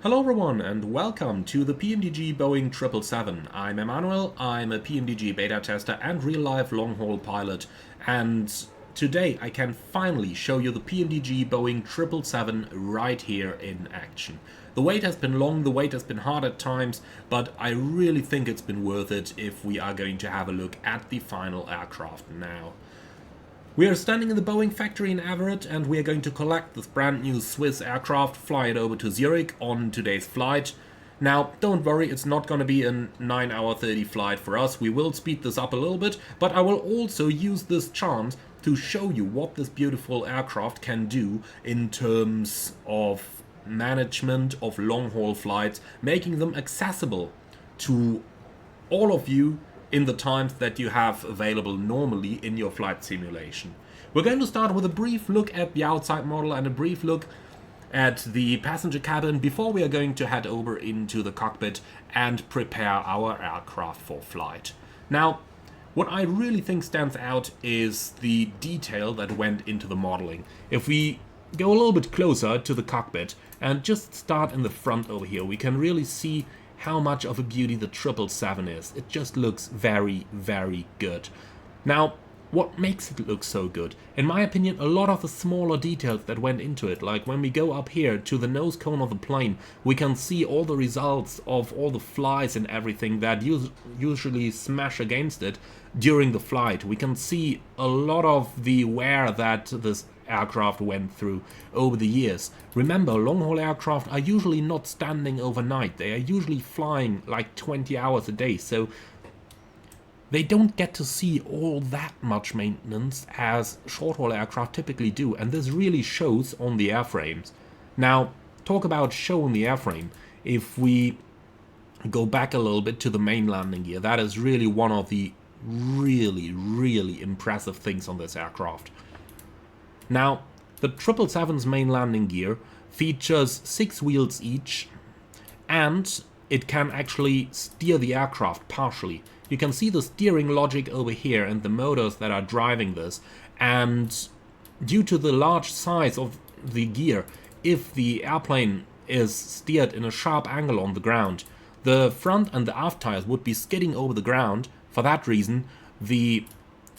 Hello everyone and welcome to the PMDG Boeing 777. I'm Emmanuel, I'm a PMDG beta tester and real-life long-haul pilot, and today I can finally show you the PMDG Boeing 777 right here in action. The wait has been long, the wait has been hard at times, but I really think it's been worth it if we are going to have a look at the final aircraft now. We are standing in the Boeing factory in Everett and we are going to collect this brand new Swiss aircraft, fly it over to Zurich on today's flight. Now, don't worry, it's not going to be a 9-hour 30 flight for us. We will speed this up a little bit, but I will also use this chance to show you what this beautiful aircraft can do in terms of management of long-haul flights, making them accessible to all of you in the times that you have available normally in your flight simulation. We're going to start with a brief look at the outside model and a brief look at the passenger cabin before we are going to head over into the cockpit and prepare our aircraft for flight. Now, what I really think stands out is the detail that went into the modeling. If we go a little bit closer to the cockpit and just start in the front over here, we can really see how much of a beauty the 777 is. It just looks very, very good. Now, what makes it look so good? In my opinion, a lot of the smaller details that went into it, like when we go up here to the nose cone of the plane, we can see all the results of all the flies and everything that usually smash against it during the flight. We can see a lot of the wear that this aircraft went through over the years. Remember, long-haul aircraft are usually not standing overnight. They are usually flying like 20 hours a day, so they don't get to see all that much maintenance as short-haul aircraft typically do, and this really shows on the airframes. Now, talk about show on the airframe. If we go back a little bit to the main landing gear, that is really one of the really impressive things on this aircraft. Now, the 777's main landing gear features 6 wheels each, and it can actually steer the aircraft partially. You can see the steering logic over here and the motors that are driving this, and due to the large size of the gear, if the airplane is steered in a sharp angle on the ground, the front and the aft tires would be skidding over the ground. For that reason, the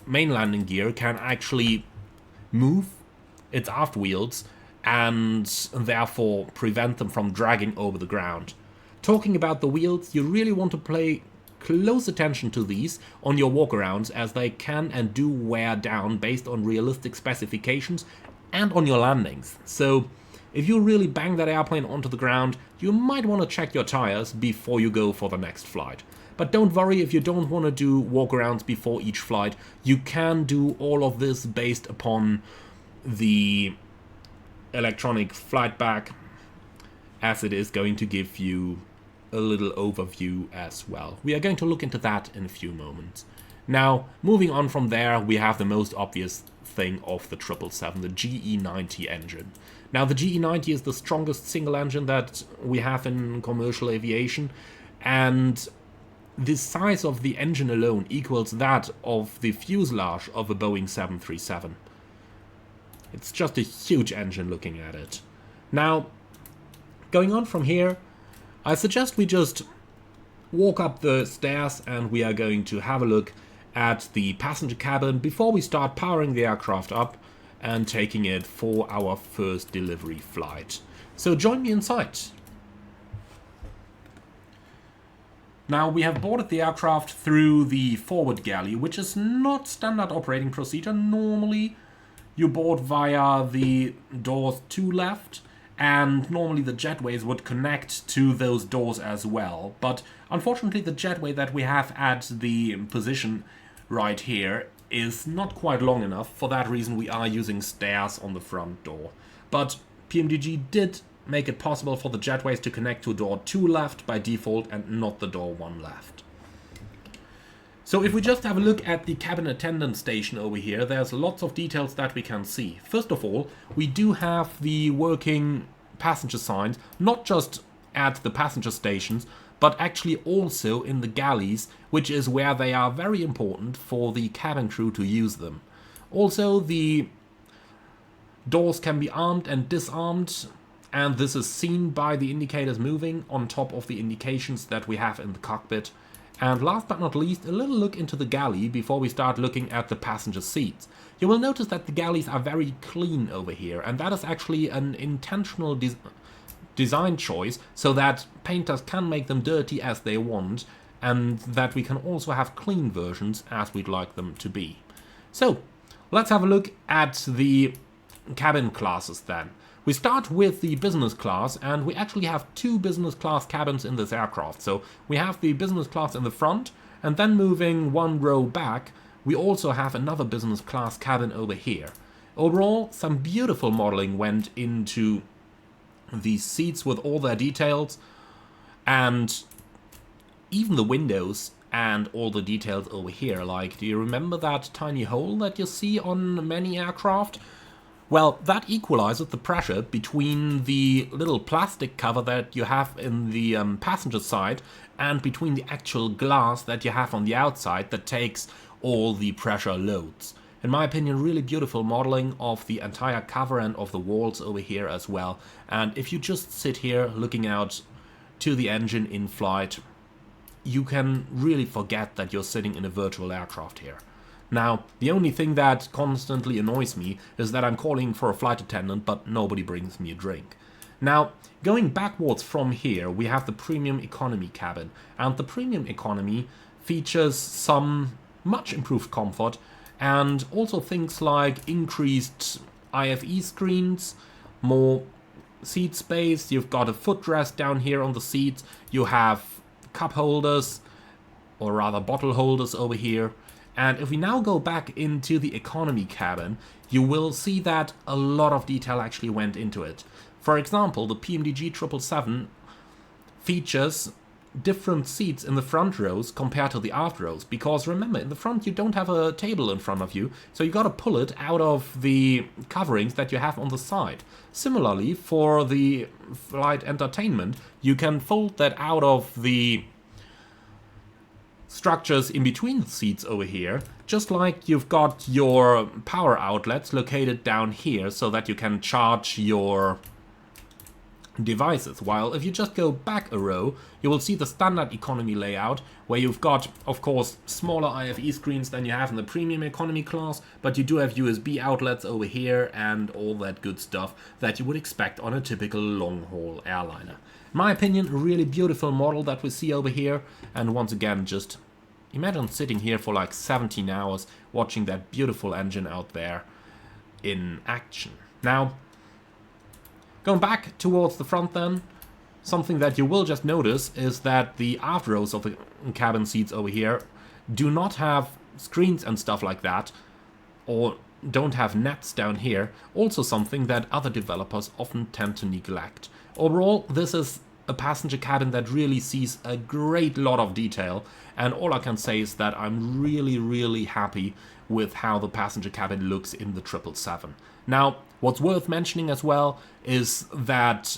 main landing gear can actually move its aft wheels and therefore prevent them from dragging over the ground. Talking about the wheels, you really want to pay close attention to these on your walkarounds, as they can and do wear down based on realistic specifications and on your landings. So if you really bang that airplane onto the ground, you might want to check your tires before you go for the next flight. But don't worry if you don't want to do walkarounds before each flight. You can do all of this based upon the electronic flight back, as it is going to give you a little overview as well. We are going to look into that in a few moments. Now, moving on from there, we have the most obvious thing of the 777, the GE90 engine. Now, the GE90 is the strongest single engine that we have in commercial aviation, and the size of the engine alone equals that of the fuselage of a Boeing 737. It's just a huge engine looking at it. Now, going on from here, I suggest we just walk up the stairs and we are going to have a look at the passenger cabin before we start powering the aircraft up and taking it for our first delivery flight. So join me inside. Now, we have boarded the aircraft through the forward galley, which is not standard operating procedure. Normally, you board via the doors to left, and normally the jetways would connect to those doors as well. But unfortunately, the jetway that we have at the position right here is not quite long enough. For that reason, we are using stairs on the front door. But PMDG did make it possible for the jetways to connect to door 2 left by default and not the door 1 left. So if we just have a look at the cabin attendant station over here, there's lots of details that we can see. First of all, we do have the working passenger signs, not just at the passenger stations, but actually also in the galleys, which is where they are very important for the cabin crew to use them. Also, the doors can be armed and disarmed, and this is seen by the indicators moving on top of the indications that we have in the cockpit. And last but not least, a little look into the galley before we start looking at the passenger seats. You will notice that the galleys are very clean over here, and that is actually an intentional design choice so that painters can make them dirty as they want, and that we can also have clean versions as we'd like them to be. So let's have a look at the cabin classes then. We start with the business class, and we actually have two business class cabins in this aircraft. So we have the business class in the front, and then moving one row back, we also have another business class cabin over here. Overall, some beautiful modeling went into these seats with all their details, and even the windows and all the details over here. Like, do you remember that tiny hole that you see on many aircraft? Well, that equalizes the pressure between the little plastic cover that you have in the passenger side and between the actual glass that you have on the outside that takes all the pressure loads. In my opinion, really beautiful modeling of the entire cover and of the walls over here as well. And if you just sit here looking out to the engine in flight, you can really forget that you're sitting in a virtual aircraft here. Now, the only thing that constantly annoys me is that I'm calling for a flight attendant, but nobody brings me a drink. Now, going backwards from here, we have the premium economy cabin, and the premium economy features some much improved comfort, and also things like increased IFE screens, more seat space, you've got a footrest down here on the seats, you have cup holders, or rather bottle holders over here. And if we now go back into the economy cabin, you will see that a lot of detail actually went into it. For example, the PMDG 777 features different seats in the front rows compared to the aft rows, because remember, in the front you don't have a table in front of you, so you got to pull it out of the coverings that you have on the side. Similarly, for the flight entertainment, you can fold that out of the structures in between the seats over here, just like you've got your power outlets located down here so that you can charge your devices. While if you just go back a row, you will see the standard economy layout, where you've got, of course, smaller IFE screens than you have in the premium economy class, but you do have USB outlets over here and all that good stuff that you would expect on a typical long-haul airliner. In my opinion, a really beautiful model that we see over here, and once again, just imagine sitting here for like 17 hours watching that beautiful engine out there in action. Now, going back towards the front then, something that you will just notice is that the aft rows of the cabin seats over here do not have screens and stuff like that, or don't have nets down here, also something that other developers often tend to neglect. Overall, this is a passenger cabin that really sees a great lot of detail, and all I can say is that I'm really happy with how the passenger cabin looks in the 777. Now, what's worth mentioning as well is that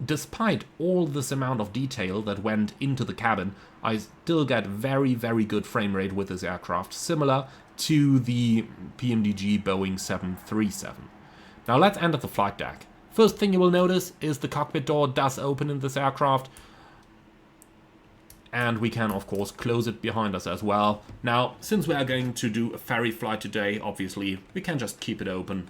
despite all this amount of detail that went into the cabin, I still get very good frame rate with this aircraft, similar to the PMDG Boeing 737. Now let's enter the flight deck. First thing you will notice is the cockpit door does open in this aircraft, and we can of course close it behind us as well. Now, since we are going to do a ferry flight today, obviously we can just keep it open.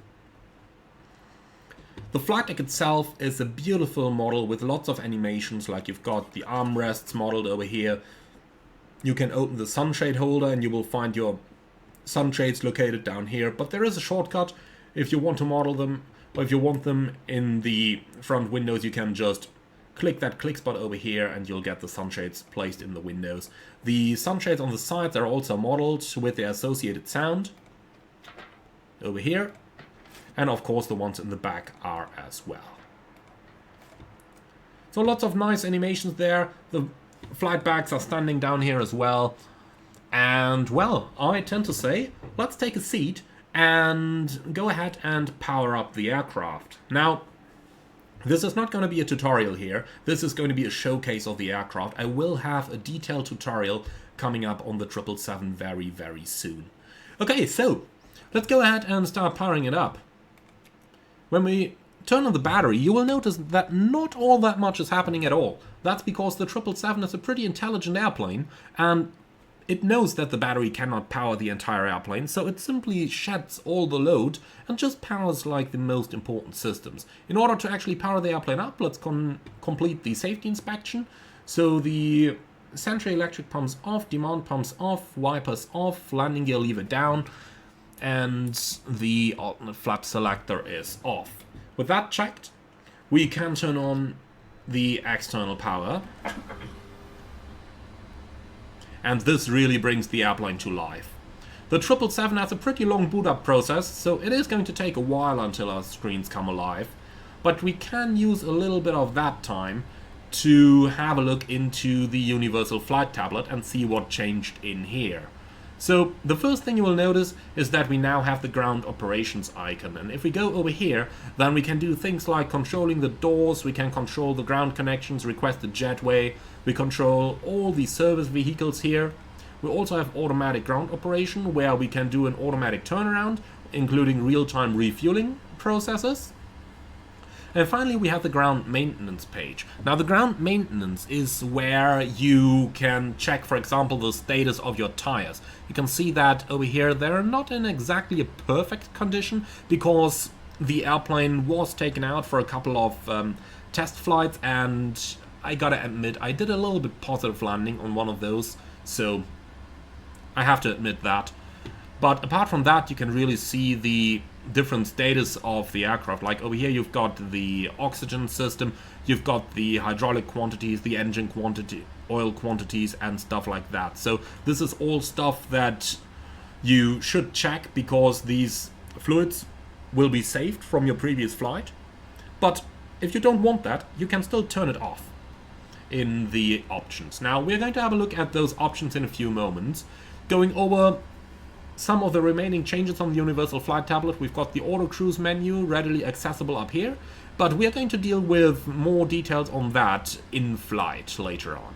The flight deck itself is a beautiful model with lots of animations, like you've got the armrests modeled over here. You can open the sunshade holder and you will find your sunshades located down here, but there is a shortcut if you want to model them, or if you want them in the front windows, you can just click that click spot over here and you'll get the sunshades placed in the windows. The sunshades on the sides are also modeled with the associated sound over here, and of course the ones in the back are as well. So lots of nice animations there. The flight bags are standing down here as well. And well, I tend to say, let's take a seat and go ahead and power up the aircraft. Now, this is not going to be a tutorial here. This is going to be a showcase of the aircraft. I will have a detailed tutorial coming up on the 777 very soon. Okay, so let's go ahead and start powering it up. When we turn on the battery, you will notice that not all that much is happening at all. That's because the 777 is a pretty intelligent airplane, and it knows that the battery cannot power the entire airplane, so it simply sheds all the load and just powers like the most important systems. In order to actually power the airplane up, let's complete the safety inspection. So the central electric pumps off, demand pumps off, wipers off, landing gear lever down, and the alternate flap selector is off. With that checked, we can turn on the external power. And this really brings the airplane to life. The 777 has a pretty long boot up process, so it is going to take a while until our screens come alive. But we can use a little bit of that time to have a look into the Universal Flight Tablet and see what changed in here. So the first thing you will notice is that we now have the ground operations icon, and if we go over here, then we can do things like controlling the doors, we can control the ground connections, request the jetway, we control all the service vehicles here. We also have automatic ground operation, where we can do an automatic turnaround, including real-time refueling processes. And finally, we have the ground maintenance page. Now, the ground maintenance is where you can check, for example, the status of your tires. You can see that over here, they're not in exactly a perfect condition because the airplane was taken out for a couple of test flights, and I gotta admit, I did a little bit positive landing on one of those, so I have to admit that. But apart from that, you can really see the different status of the aircraft. Like over here, you've got the oxygen system, you've got the hydraulic quantities, the engine quantity, oil quantities, and stuff like that. So this is all stuff that you should check because these fluids will be saved from your previous flight. But if you don't want that, you can still turn it off in the options. Now, we're going to have a look at those options in a few moments, going over some of the remaining changes on the Universal Flight Tablet. We've got the Auto Cruise menu readily accessible up here, but we are going to deal with more details on that in flight later on.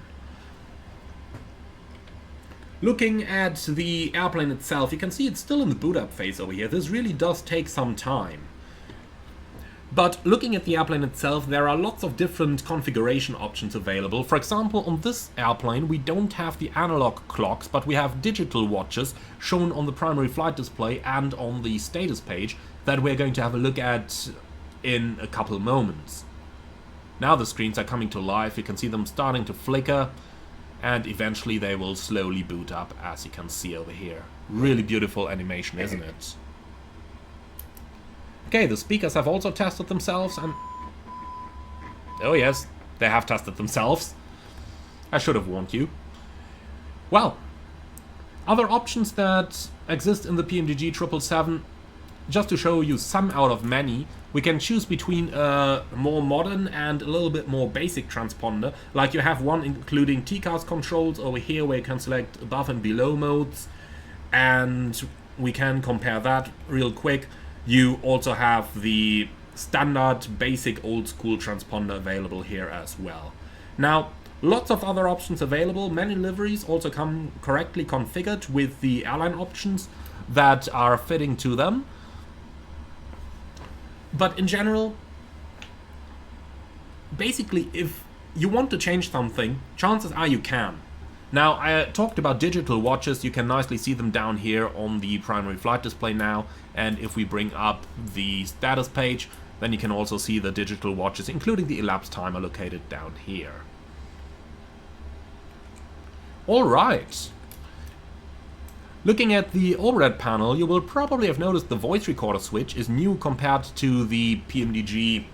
Looking at the airplane itself, you can see it's still in the boot up phase over here. This really does take some time. But looking at the airplane itself, there are lots of different configuration options available. For example, on this airplane, we don't have the analog clocks, but we have digital watches shown on the primary flight display and on the status page that we're going to have a look at in a couple moments. Now the screens are coming to life, you can see them starting to flicker, and eventually they will slowly boot up, as you can see over here. Really beautiful animation, isn't it? Okay, the speakers have also tested themselves, and oh yes, they have tested themselves. I should have warned you. Well, other options that exist in the PMDG 777, just to show you some out of many, we can choose between a more modern and a little bit more basic transponder. Like you have one including TCAS controls over here where you can select above and below modes, and we can compare that real quick. You also have the standard basic old school transponder available here as well. Now, lots of other options available. Many liveries also come correctly configured with the airline options that are fitting to them. But in general, basically, if you want to change something, chances are you can. Now, I talked about digital watches. You can nicely see them down here on the primary flight display now. And if we bring up the status page, then you can also see the digital watches, including the elapsed timer, located down here. Alright. Looking at the overhead panel, you will probably have noticed the voice recorder switch is new compared to the PMDG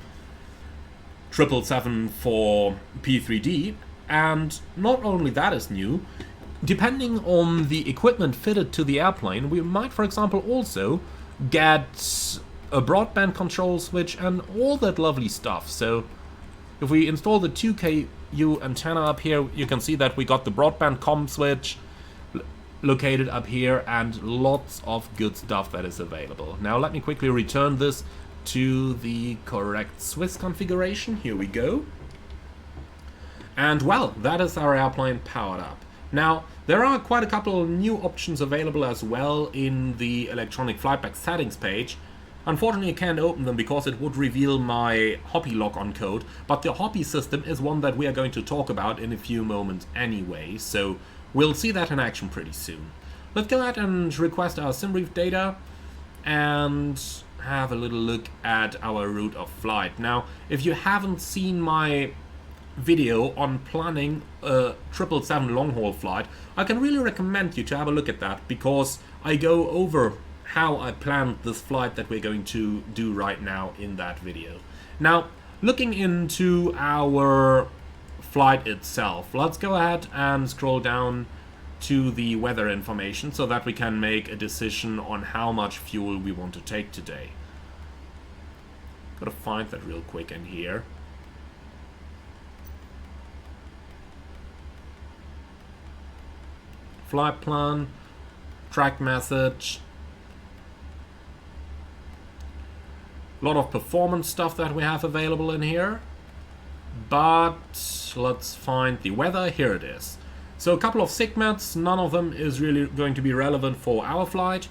777 for P3D. And not only that is new, depending on the equipment fitted to the airplane, we might, for example, also get a broadband control switch and all that lovely stuff. So if we install the 2KU antenna up here, you can see that we got the broadband comm switch located up here and lots of good stuff that is available. Now let me quickly return this to the correct Swiss configuration. Here we go. And well, that is our airplane powered up. Now, there are quite a couple of new options available as well in the electronic flightback settings page. Unfortunately, I can't open them because it would reveal my Hoppy lock-on code, but the Hoppy system is one that we are going to talk about in a few moments anyway, so we'll see that in action pretty soon. Let's go ahead and request our SimBrief data and have a little look at our route of flight. Now, if you haven't seen my video on planning a 777 long-haul flight, I can really recommend you to have a look at that, because I go over how I planned this flight that we're going to do right now in that video. Now, looking into our flight itself, let's go ahead and scroll down to the weather information so that we can make a decision on how much fuel we want to take today. Gotta find that real quick in here. Flight plan, track message. A lot of performance stuff that we have available in here. But let's find the weather. Here it is. So a couple of SIGMATs, none of them is really going to be relevant for our flight.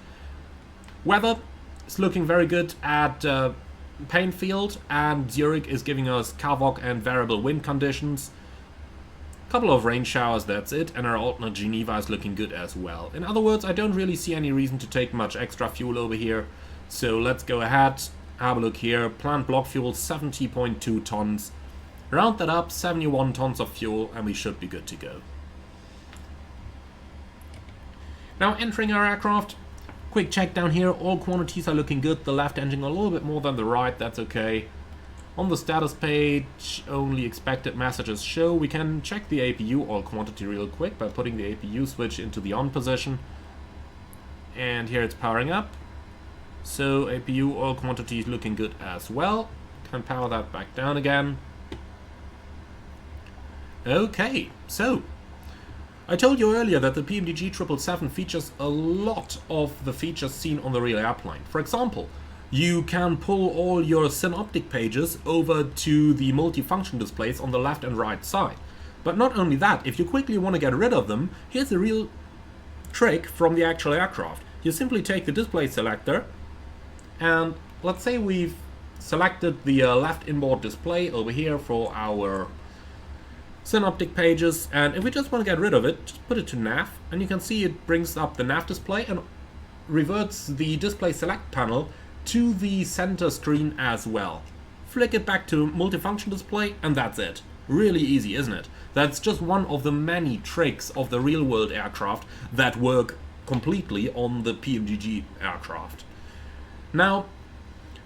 Weather is looking very good at Painfield, and Zurich is giving us CAVOC and variable wind conditions. Couple of rain showers, that's it, and our alternate Geneva is looking good as well. In other words, I don't really see any reason to take much extra fuel over here. So let's go ahead, have a look here. Planned block fuel 70.2 tons. Round that up, 71 tons of fuel, and we should be good to go. Now entering our aircraft, quick check down here, all quantities are looking good. The left engine a little bit more than the right, that's okay. On the status page, only expected messages show. We can check the APU all quantity real quick by putting the APU switch into the on position. And here it's powering up. So APU all quantity is looking good as well. Can power that back down again. Okay, so I told you earlier that the PMDG 777 features a lot of the features seen on the real airplane. For example, you can pull all your synoptic pages over to the multifunction displays on the left and right side. But not only that, if you quickly want to get rid of them, here's a real trick from the actual aircraft. You simply take the display selector, and let's say we've selected the left inboard display over here for our synoptic pages, and if we just want to get rid of it, just put it to nav, and you can see it brings up the nav display and reverts the display select panel to the center screen as well. Flick it back to multifunction display, and that's it. Really easy, isn't it? That's just one of the many tricks of the real world aircraft that work completely on the PMDG aircraft. Now,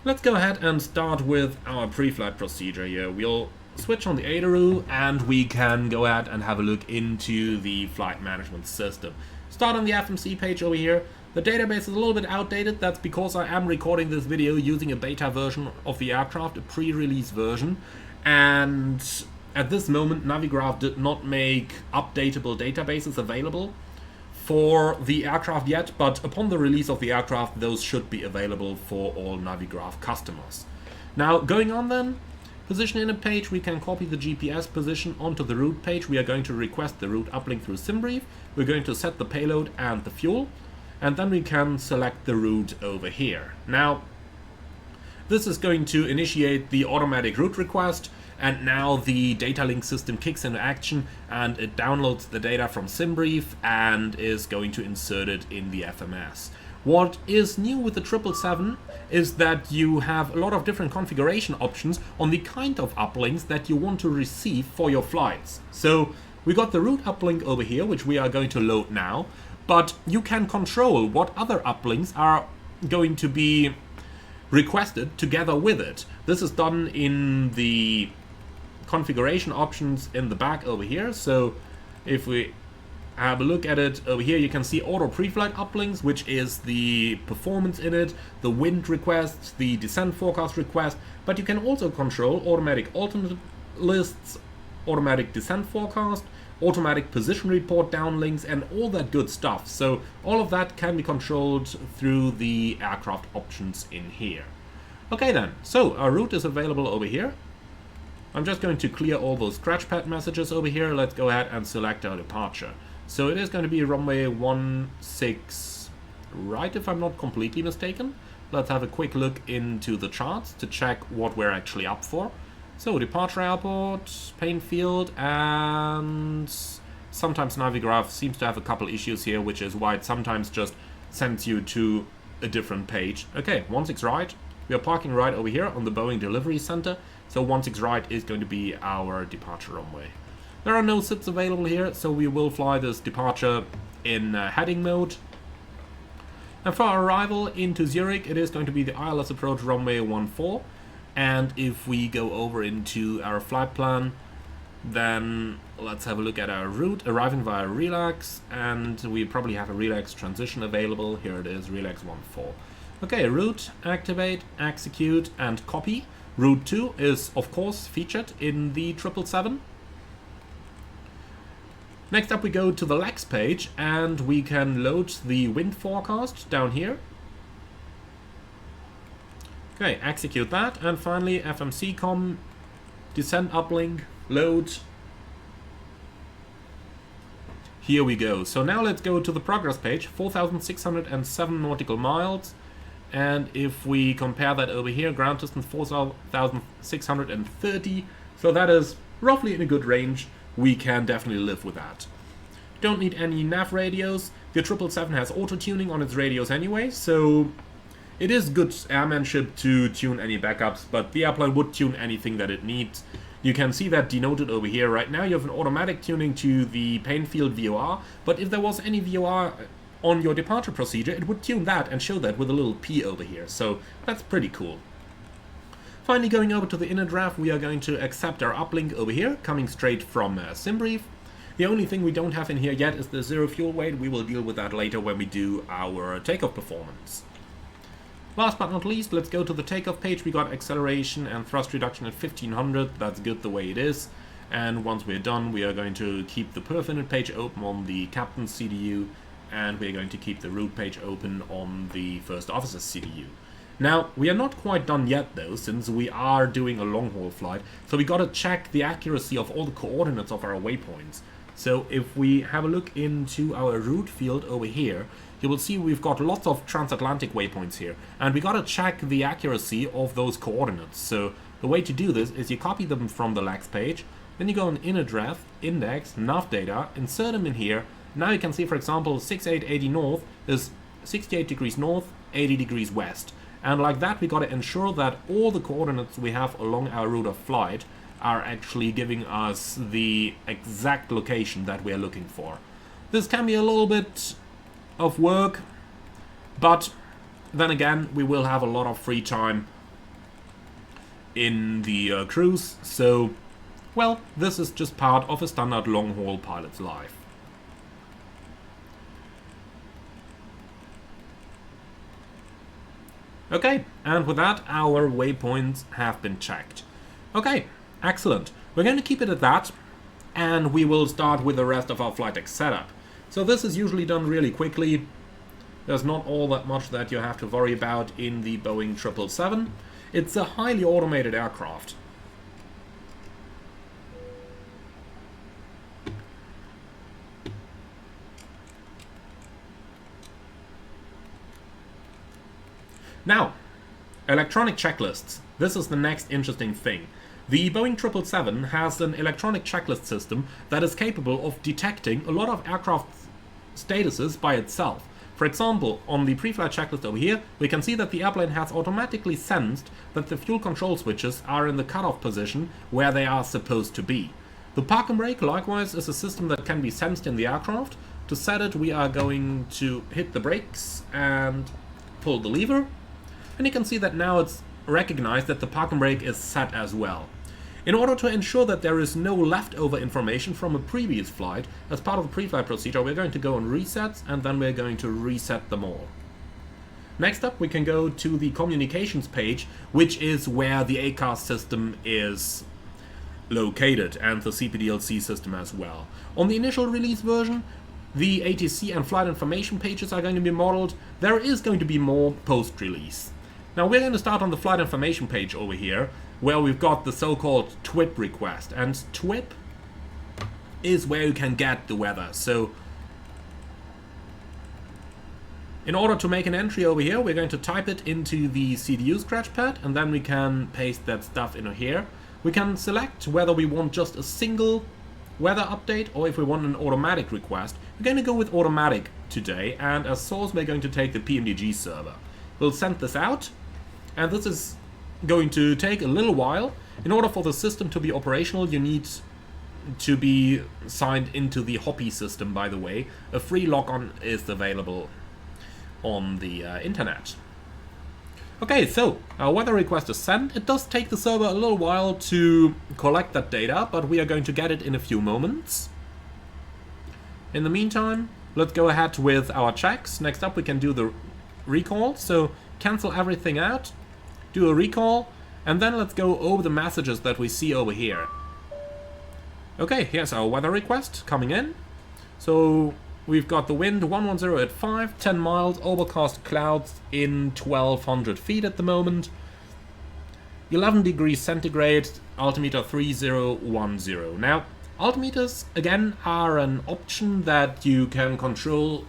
let's go ahead and start with our pre-flight procedure here. We'll switch on the ADARU and we can go ahead and have a look into the flight management system. Start on the FMC page over here. The database is a little bit outdated. That's because I am recording this video using a beta version of the aircraft, a pre-release version, and at this moment Navigraph did not make updatable databases available for the aircraft yet, but upon the release of the aircraft those should be available for all Navigraph customers. Now, going on then, position in a page, we can copy the GPS position onto the route page. We are going to request the route uplink through SimBrief. We're going to set the payload and the fuel, and then we can select the route over here. Now, this is going to initiate the automatic route request, and now the data link system kicks into action and it downloads the data from SimBrief and is going to insert it in the FMS. What is new with the 777 is that you have a lot of different configuration options on the kind of uplinks that you want to receive for your flights. So we got the route uplink over here, which we are going to load now, but you can control what other uplinks are going to be requested together with it. This is done in the configuration options in the back over here. So if we have a look at it over here, you can see auto pre-flight uplinks, which is the performance in it, the wind requests, the descent forecast request, but you can also control automatic alternate lists, automatic descent forecast, automatic position report downlinks, and all that good stuff. So all of that can be controlled through the aircraft options in here. Okay then, so our route is available over here. I'm just going to clear all those scratchpad messages over here. Let's go ahead and select our departure. So it is going to be runway 16 right, if I'm not completely mistaken. let's have a quick look into the charts to check what we're actually up for. So, departure airport, paint field, and sometimes Navigraph seems to have a couple issues here, which is why it sometimes just sends you to a different page. Okay, 16 right. We are parking right over here on the Boeing Delivery Center, so 16 right is going to be our departure runway. There are no SIDs available here, so we will fly this departure in heading mode. And for our arrival into Zurich, it is going to be the ILS approach runway 14. And if we go over into our flight plan, then let's have a look at our route. Arriving via relax, and we probably have a relax transition available. Here it is, relax 14. Okay, route, activate, execute, and copy. Route 2 is, of course, featured in the 777. Next up we go to the legs page, and we can load the wind forecast down here. Okay, execute that, and finally FMC.com, descent uplink, load. Here we go. So now let's go to the progress page, 4,607 nautical miles. And if we compare that over here, ground distance 4,630, so that is roughly in a good range. We can definitely live with that. Don't need any nav radios. The 777 has auto-tuning on its radios anyway, so it is good airmanship to tune any backups, but the airplane would tune anything that it needs. You can see that denoted over here. Right now you have an automatic tuning to the paint field VOR, but if there was any VOR on your departure procedure, it would tune that and show that with a little P over here, so that's pretty cool. Finally, going over to the inner draft, we are going to accept our uplink over here, coming straight from SimBrief. The only thing we don't have in here yet is the 0 fuel weight. We will deal with that later when we do our takeoff performance. Last but not least, let's go to the takeoff page. We got acceleration and thrust reduction at 1500, that's good the way it is. And once we're done, we are going to keep the perf init page open on the captain's CDU, and we're going to keep the route page open on the first officer's CDU. Now, we are not quite done yet though, since we are doing a long haul flight, so we gotta check the accuracy of all the coordinates of our waypoints. So if we have a look into our route field over here, you will see we've got lots of transatlantic waypoints here, and we gotta check the accuracy of those coordinates. So the way to do this is you copy them from the legs page, then you go on inner draft, index, nav data, insert them in here. Now you can see, for example, 6880 north is 68 degrees north, 80 degrees west. And like that, we got to ensure that all the coordinates we have along our route of flight are actually giving us the exact location that we are looking for. This can be a little bit of work, but then again, we will have a lot of free time in the cruise. So, well, this is just part of a standard long-haul pilot's life. Okay, and with that, our waypoints have been checked. Okay, excellent. We're going to keep it at that, and we will start with the rest of our flight deck setup. So this is usually done really quickly. There's not all that much that you have to worry about in the Boeing 777. It's a highly automated aircraft. Now, electronic checklists. This is the next interesting thing. The Boeing 777 has an electronic checklist system that is capable of detecting a lot of aircraft statuses by itself. For example, on the pre-flight checklist over here, we can see that the airplane has automatically sensed that the fuel control switches are in the cutoff position where they are supposed to be. The park and brake, likewise, is a system that can be sensed in the aircraft. To set it, we are going to hit the brakes and pull the lever. And you can see that now it's recognized that the park and brake is set as well. In order to ensure that there is no leftover information from a previous flight, as part of the pre-flight procedure, we're going to go on resets, and then we're going to reset them all. Next up, we can go to the communications page, which is where the ACARS system is located, and the CPDLC system as well. On the initial release version, the ATC and flight information pages are going to be modeled. There is going to be more post-release. Now we're going to start on the flight information page over here, where we've got the so-called TWIP request. And TWIP is where you can get the weather. So In order to make an entry over here, we're going to type it into the CDU scratchpad, and then we can paste that stuff in here. We can select whether we want just a single weather update or if we want an automatic request. We're going to go with automatic today, and as source we're going to take the PMDG server. We'll send this out, and this is going to take a little while. In order for the system to be operational, you need to be signed into the Hoppy system, by the way. A free logon is available on the internet. Okay, so our weather request is sent. It does take the server a little while to collect that data, but we are going to get it in a few moments. In the meantime, let's go ahead with our checks. Next up we can do the recall, so cancel everything out, do a recall, and then let's go over the messages that we see over here. Okay, here's our weather request coming in. So we've got the wind 110 at 5, 10 miles, overcast clouds in 1200 feet at the moment, 11 degrees centigrade, altimeter 3010. Now, altimeters, again, are an option that you can control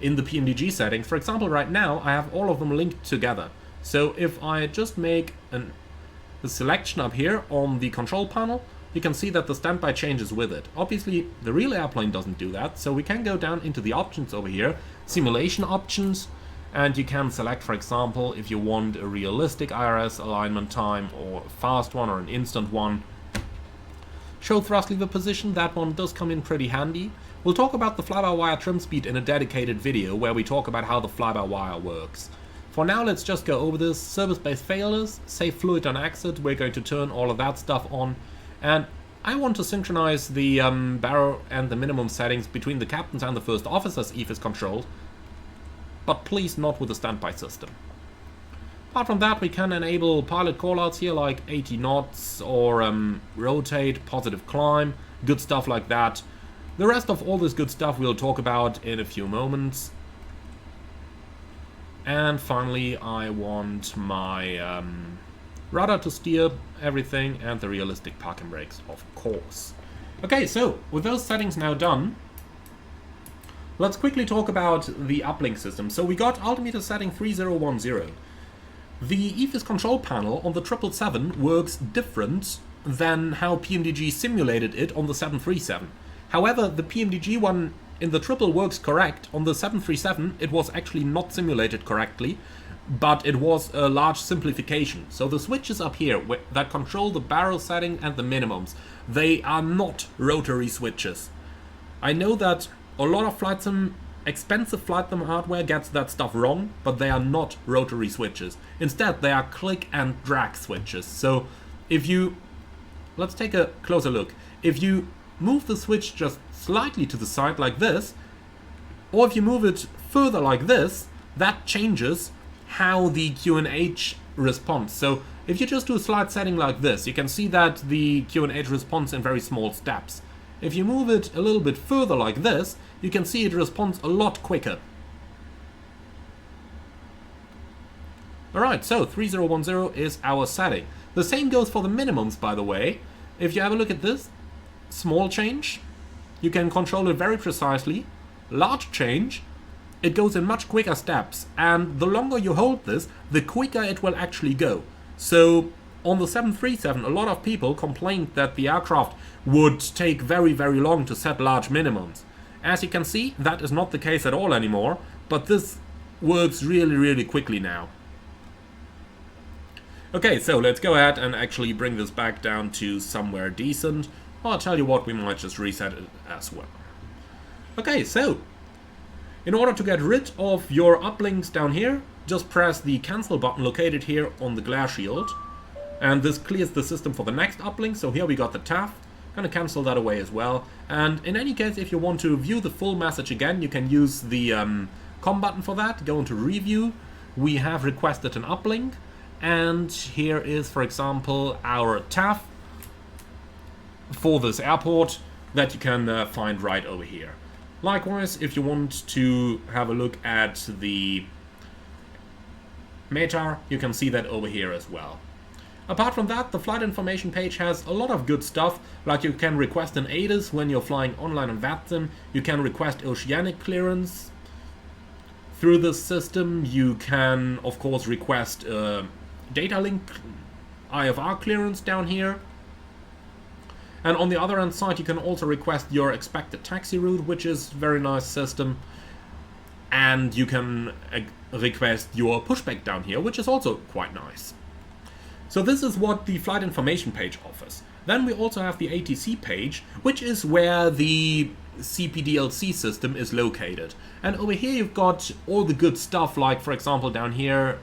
in the PMDG settings. For example, right now, I have all of them linked together. So if I just make a selection up here on the control panel, you can see that the standby changes with it. Obviously, the real airplane doesn't do that, so we can go down into the options over here, simulation options, and you can select, for example, if you want a realistic IRS alignment time or a fast one or an instant one. Show thrust lever position, that one does come in pretty handy. We'll talk about the fly-by-wire trim speed in a dedicated video where we talk about how the fly-by-wire works. For now, let's just go over this. Service-based failures, save fluid on exit, we're going to turn all of that stuff on. And I want to synchronize the barrel and the minimum settings between the captain's and the first officer's EFIS controls, but please not with the standby system. Apart from that, we can enable pilot callouts here like 80 knots or rotate, positive climb, good stuff like that. The rest of all this good stuff we'll talk about in a few moments. And finally, I want my rudder to steer everything and the realistic parking brakes, of course. Okay, so with those settings now done, let's quickly talk about the uplink system. So we got altimeter setting 3010. The EFIS control panel on the 777 works different than how PMDG simulated it on the 737. However, the PMDG one in the triple works correct. On the 737 it was actually not simulated correctly, but it was a large simplification. So the switches up here that control the barrel setting and the minimums, they are not rotary switches. I know that a lot of flight sim, expensive flight sim hardware gets that stuff wrong, but they are not rotary switches. Instead, they are click and drag switches. So if you, let's take a closer look. If you move the switch just slightly to the side like this, or if you move it further like this, that changes how the QNH responds. So if you just do a slight setting like this, you can see that the QNH responds in very small steps. If you move it a little bit further like this, you can see it responds a lot quicker. Alright, so 3010 is our setting. The same goes for the minimums, by the way. If you have a look at this, small change, you can control it very precisely. Large change, it goes in much quicker steps, and the longer you hold this, the quicker it will actually go. So on the 737, a lot of people complained that the aircraft would take very, very long to set large minimums. As you can see, that is not the case at all anymore, but this works really, really quickly now. Okay, so let's go ahead and actually bring this back down to somewhere decent. I'll tell you what, we might just reset it as well. Okay, so in order to get rid of your uplinks down here, just press the cancel button located here on the glare shield. And this clears the system for the next uplink. So here we got the TAF. Gonna cancel that away as well. And in any case, if you want to view the full message again, you can use the COM button for that. Go into review. We have requested an uplink. And here is, for example, our TAF for this airport that you can find right over here. Likewise, if you want to have a look at the METAR, you can see that over here as well. Apart from that, the flight information page has a lot of good stuff, like you can request an ADIS when you're flying online on VATSIM, you can request oceanic clearance Through this system you can of course request data link IFR clearance down here. And on the other hand side you can also request your expected taxi route, which is a very nice system. And you can request your pushback down here, which is also quite nice. So this is what the flight information page offers. Then we also have the ATC page, which is where the CPDLC system is located. And over here you've got all the good stuff, like for example down here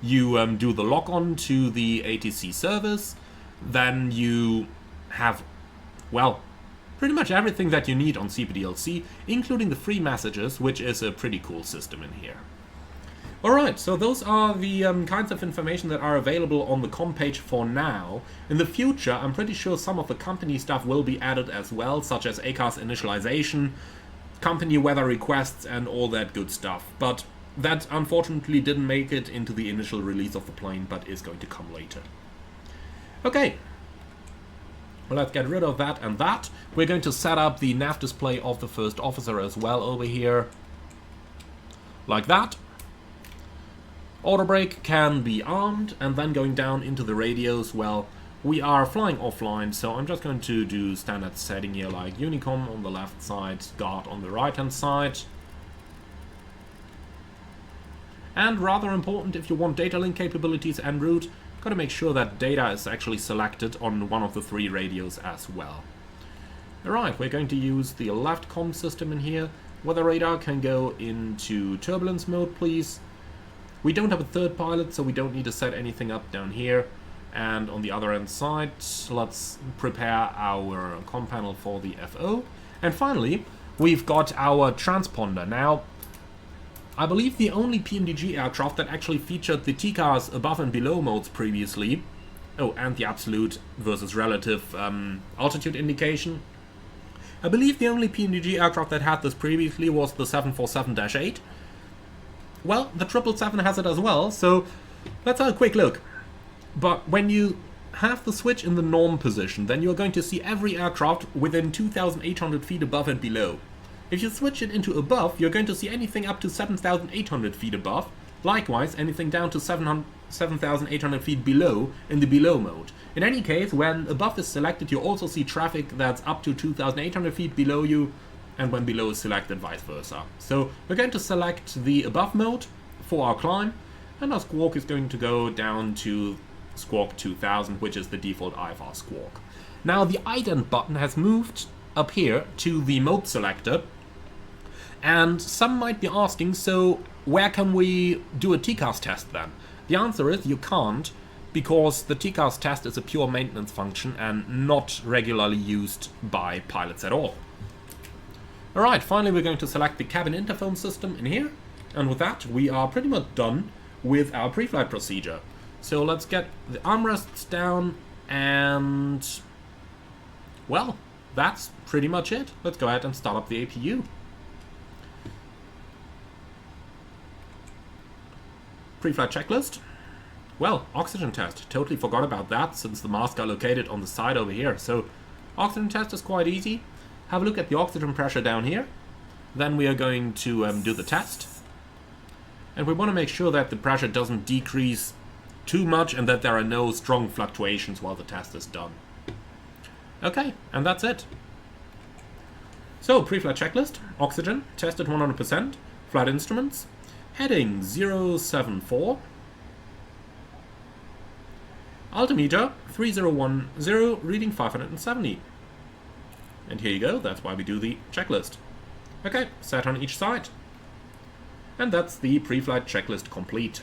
you do the log-on to the ATC service. Then you have, well, pretty much everything that you need on CPDLC, including the free messages, which is a pretty cool system in here. Alright, so those are the kinds of information that are available on the com page for now. In the future, I'm pretty sure some of the company stuff will be added as well, such as ACARS initialization, company weather requests and all that good stuff. But that unfortunately didn't make it into the initial release of the plane, but is going to come later. Okay. Well, let's get rid of that and that. We're going to set up the nav display of the first officer as well over here. Like that. Auto brake can be armed, and then going down into the radios, well, we are flying offline, so I'm just going to do standard setting here like Honeycomb on the left side, guard on the right hand side. And rather important, if you want data link capabilities en route, gotta make sure that data is actually selected on one of the 3 radios as well. Alright, we're going to use the left comm system in here. Weather radar can go into turbulence mode, please. We don't have a third pilot, so we don't need to set anything up down here. And on the other hand side, let's prepare our comm panel for the FO. And finally, we've got our transponder. Now, I believe the only PMDG aircraft that actually featured the TCAS above and below modes previously, oh, and the absolute versus relative altitude indication. I believe the only PMDG aircraft that had this previously was the 747-8. Well, the 777 has it as well, so let's have a quick look. But when you have the switch in the norm position, then you're going to see every aircraft within 2,800 feet above and below. If you switch it into above, you're going to see anything up to 7,800 feet above. Likewise, anything down to 7,800 feet below in the below mode. In any case, when above is selected, you also see traffic that's up to 2,800 feet below you, and when below is selected, vice versa. So we're going to select the above mode for our climb, and our squawk is going to go down to squawk 2000, which is the default IFR squawk. Now the ident button has moved up here to the mode selector, and some might be asking, so where can we do a TCAS test then? The answer is you can't, because the TCAS test is a pure maintenance function and not regularly used by pilots at all. Alright, finally we're going to select the cabin interphone system in here, and with that we are pretty much done with our pre-flight procedure. So let's get the armrests down, and well, that's pretty much it. Let's go ahead and start up the APU. Pre-flight checklist. Well, oxygen test. Totally forgot about that since the masks are located on the side over here. So oxygen test is quite easy. Have a look at the oxygen pressure down here. Then we are going to do the test. And we want to make sure that the pressure doesn't decrease too much and that there are no strong fluctuations while the test is done. Okay, and that's it. So, pre-flight checklist, oxygen, tested 100%, flight instruments, heading 074, altimeter 3010, reading 570. And here you go, that's why we do the checklist. Okay, set on each side. And that's the pre-flight checklist complete.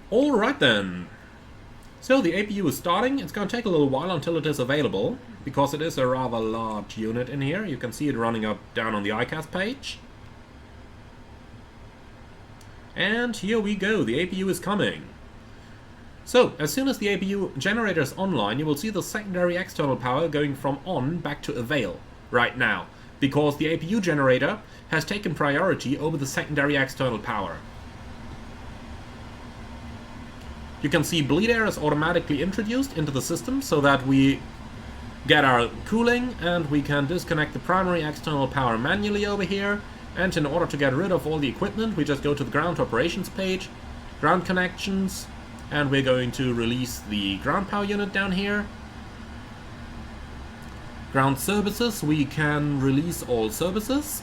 Alright then. So the APU is starting. It's going to take a little while until it is available, because it is a rather large unit in here. You can see it running up down on the ICAS page. And here we go, the APU is coming. So, as soon as the APU generator is online, you will see the secondary external power going from on back to avail right now, because the APU generator has taken priority over the secondary external power. You can see bleed air is automatically introduced into the system so that we get our cooling, and we can disconnect the primary external power manually over here. And in order to get rid of all the equipment, we just go to the ground operations page, ground connections, and we're going to release the ground power unit down here. Ground services, we can release all services.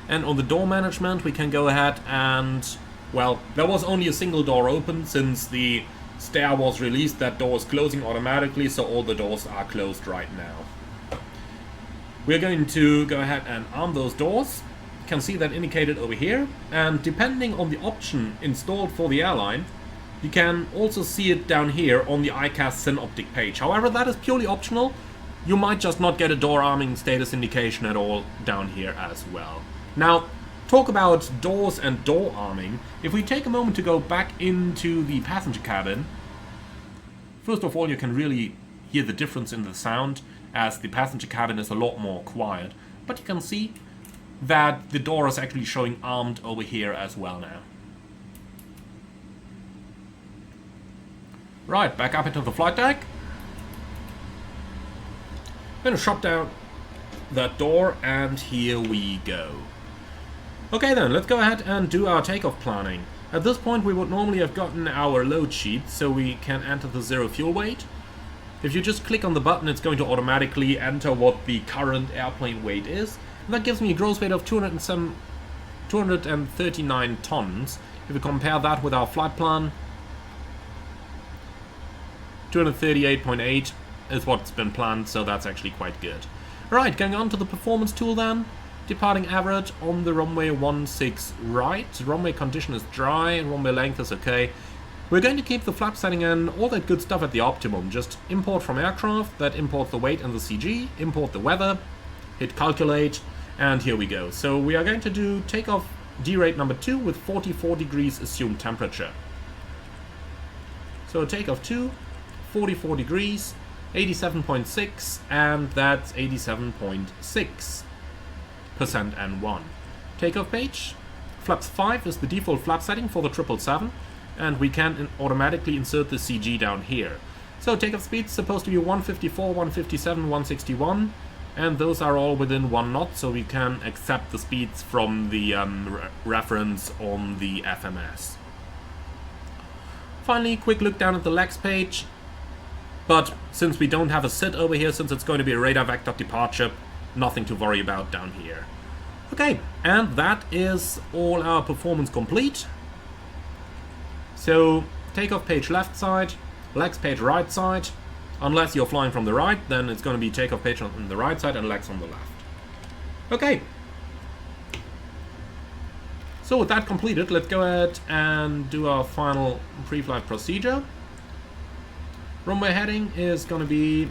And on the door management, we can go ahead and, well, there was only a single door open since the stair was released. That door is closing automatically, so all the doors are closed right now. We're going to go ahead and arm those doors. You can see that indicated over here. And depending on the option installed for the airline, you can also see it down here on the iCast Synoptic page. However, that is purely optional. You might just not get a door arming status indication at all down here as well. Now, talk about doors and door arming. If we take a moment to go back into the passenger cabin, first of all, you can really hear the difference in the sound, as the passenger cabin is a lot more quiet. But you can see that the door is actually showing armed over here as well now. Right, back up into the flight deck. I'm gonna shut down that door, and here we go. Okay then, let's go ahead and do our takeoff planning. At this point we would normally have gotten our load sheet, so we can enter the zero fuel weight. If you just click on the button, it's going to automatically enter what the current airplane weight is. And that gives me a gross weight of 239 tons. If we compare that with our flight plan, 238.8 is what's been planned, so that's actually quite good. Right, going on to the performance tool then. Departing Everett on the runway 16 right. Runway condition is dry, runway length is okay. We're going to keep the flap setting and all that good stuff at the optimum. Just import from aircraft, that imports the weight and the CG, import the weather, hit calculate, and here we go. So we are going to do takeoff D-rate number 2 with 44 degrees assumed temperature. So takeoff 2, 44 degrees, 87.6, and that's 87.6% N1. Takeoff page, flaps 5 is the default flap setting for the 777. And we can automatically insert the CG down here. So takeoff speed is supposed to be 154, 157, 161, and those are all within 1 knot, so we can accept the speeds from the reference on the FMS. Finally, quick look down at the legs page, but since we don't have a SID over here, since it's going to be a radar vector departure, nothing to worry about down here. Okay, and that is all our performance complete. So, takeoff page left side, legs page right side. Unless you're flying from the right, then it's going to be takeoff page on the right side and legs on the left. Okay. So with that completed, let's go ahead and do our final pre-flight procedure. Runway heading is going to be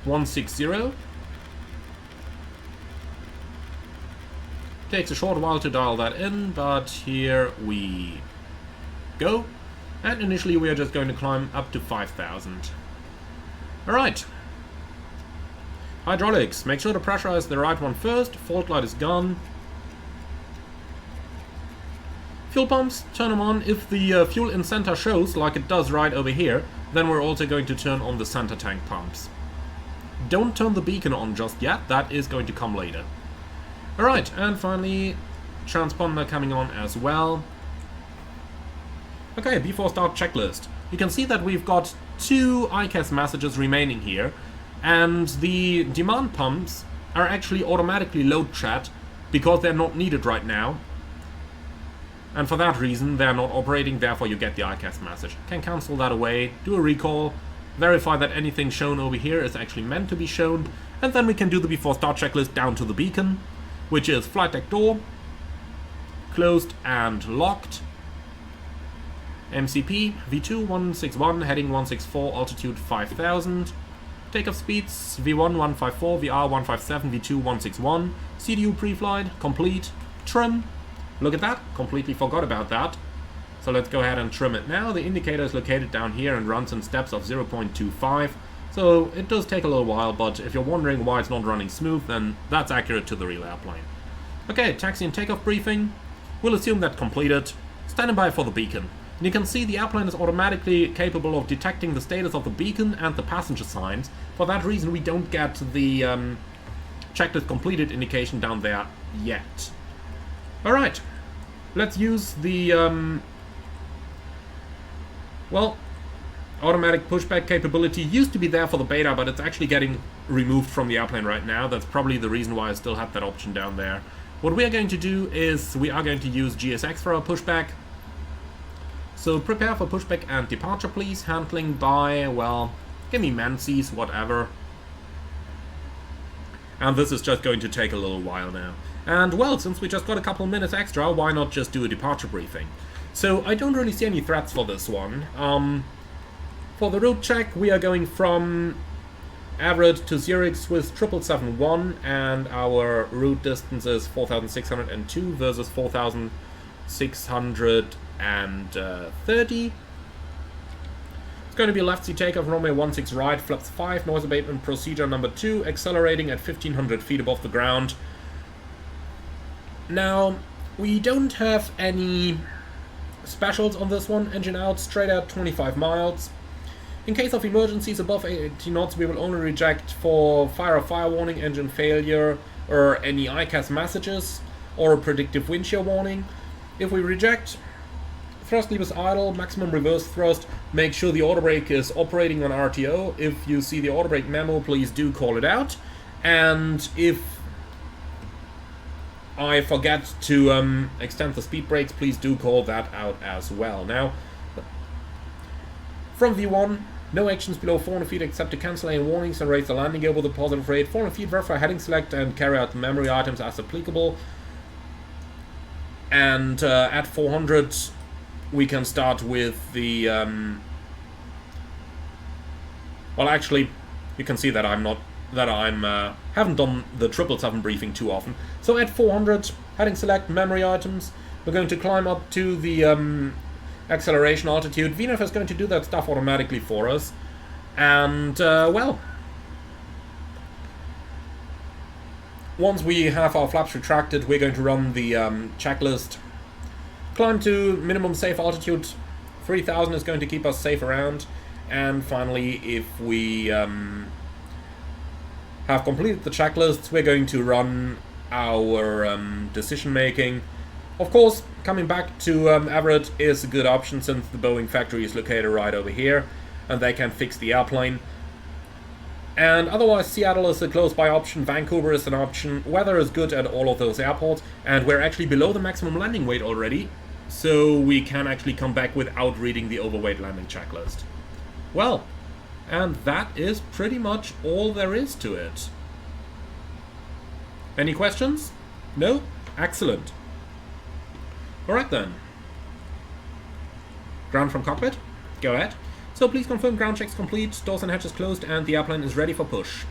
160. Takes a short while to dial that in, but here we go. And initially we are just going to climb up to 5,000. Alright. Hydraulics. Make sure to pressurize the right one first. Fault light is gone. Fuel pumps, turn them on. If the fuel in center shows, like it does right over here, then we're also going to turn on the center tank pumps. Don't turn the beacon on just yet. That is going to come later. Alright, and finally, transponder coming on as well. Okay, before start checklist. You can see that we've got 2 ICAS messages remaining here, and the demand pumps are actually automatically load chat because they're not needed right now. And for that reason, they're not operating, therefore you get the ICAS message. Can cancel that away, do a recall, verify that anything shown over here is actually meant to be shown, and then we can do the before start checklist down to the beacon, which is flight deck door, closed and locked. MCP, V2 161, heading 164, altitude 5000. Takeoff speeds, V1 154, VR 157, V2 161. CDU pre-flight, complete. Trim, look at that, completely forgot about that. So let's go ahead and trim it now. The indicator is located down here and runs in steps of 0.25. So it does take a little while, but if you're wondering why it's not running smooth, then that's accurate to the real airplane. Okay, taxi and takeoff briefing. We'll assume that completed. Standing by for the beacon. And you can see the airplane is automatically capable of detecting the status of the beacon and the passenger signs. For that reason, we don't get the checklist completed indication down there yet. Alright, let's use the, well, automatic pushback capability. Used to be there for the beta, but it's actually getting removed from the airplane right now. That's probably the reason why I still have that option down there. What we are going to do is we are going to use GSX for our pushback. So prepare for pushback and departure, please. Handling by, well, give me Menzies, whatever. And this is just going to take a little while now. And well, since we just got a couple minutes extra, why not just do a departure briefing? So I don't really see any threats for this one. For the route check, we are going from Everett to Zurich Swiss 777-1, and our route distance is 4,602 versus 4,630. It's going to be left sea takeoff, runway 16 right, flaps 5, noise abatement procedure number 2, accelerating at 1,500 feet above the ground. Now, we don't have any specials on this one. Engine out, straight out 25 miles. In case of emergencies above 80 knots, we will only reject for fire warning, engine failure, or any ICAS messages, or a predictive wind shear warning. If we reject, thrust levers idle, maximum reverse thrust, make sure the auto brake is operating on RTO. If you see the auto brake memo, please do call it out. And if I forget to extend the speed brakes, please do call that out as well. Now, from V1, no actions below 400 feet except to cancel any warnings and raise the landing gear with a positive rate. 400 feet, verify heading select and carry out the memory items as applicable. And at 400, we can start with the... well, actually, you can see that I'm haven't done the 777 briefing too often. So at 400, heading select, memory items. We're going to climb up to the acceleration altitude. VNAV is going to do that stuff automatically for us. And, well, once we have our flaps retracted, we're going to run the checklist. Climb to minimum safe altitude. 3,000 is going to keep us safe around. And finally, if we have completed the checklists, we're going to run our decision making. Of course, coming back to Everett is a good option since the Boeing factory is located right over here and they can fix the airplane. And otherwise, Seattle is a close-by option, Vancouver is an option, weather is good at all of those airports, and we're actually below the maximum landing weight already, so we can actually come back without reading the overweight landing checklist. Well, and that is pretty much all there is to it. Any questions? No? Excellent. Alright then. Ground from cockpit? Go ahead. So please confirm ground checks complete, doors and hatches closed, and the airplane is ready for push.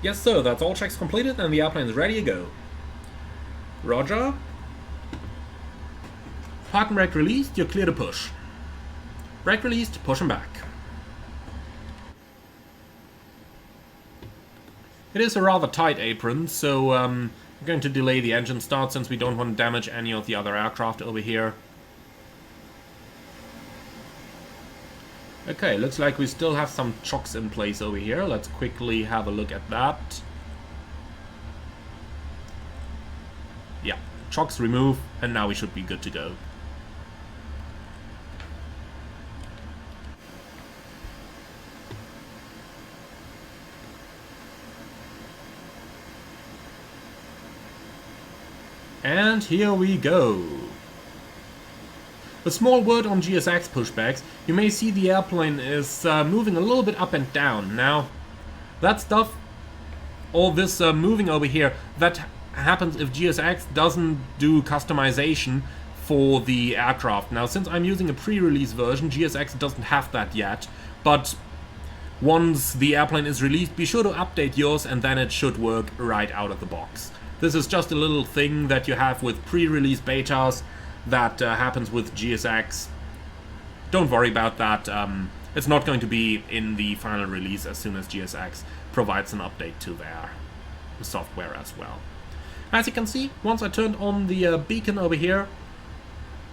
Yes sir, that's all checks completed and the airplane is ready to go. Roger. Park and brake released, you're clear to push. Brake released, push them back. It is a rather tight apron, so we're going to delay the engine start since we don't want to damage any of the other aircraft over here. Okay, looks like we still have some chocks in place over here. Let's quickly have a look at that. Yeah, chocks remove, and now we should be good to go. And here we go. A small word on GSX pushbacks. You may see the airplane is moving a little bit up and down. Now, that stuff, all this moving over here, that happens if GSX doesn't do customization for the aircraft. Now, since I'm using a pre-release version, GSX doesn't have that yet. But once the airplane is released, be sure to update yours and then it should work right out of the box. This is just a little thing that you have with pre-release betas that happens with GSX. Don't worry about that. It's not going to be in the final release as soon as GSX provides an update to their software as well. As you can see, once I turned on the beacon over here,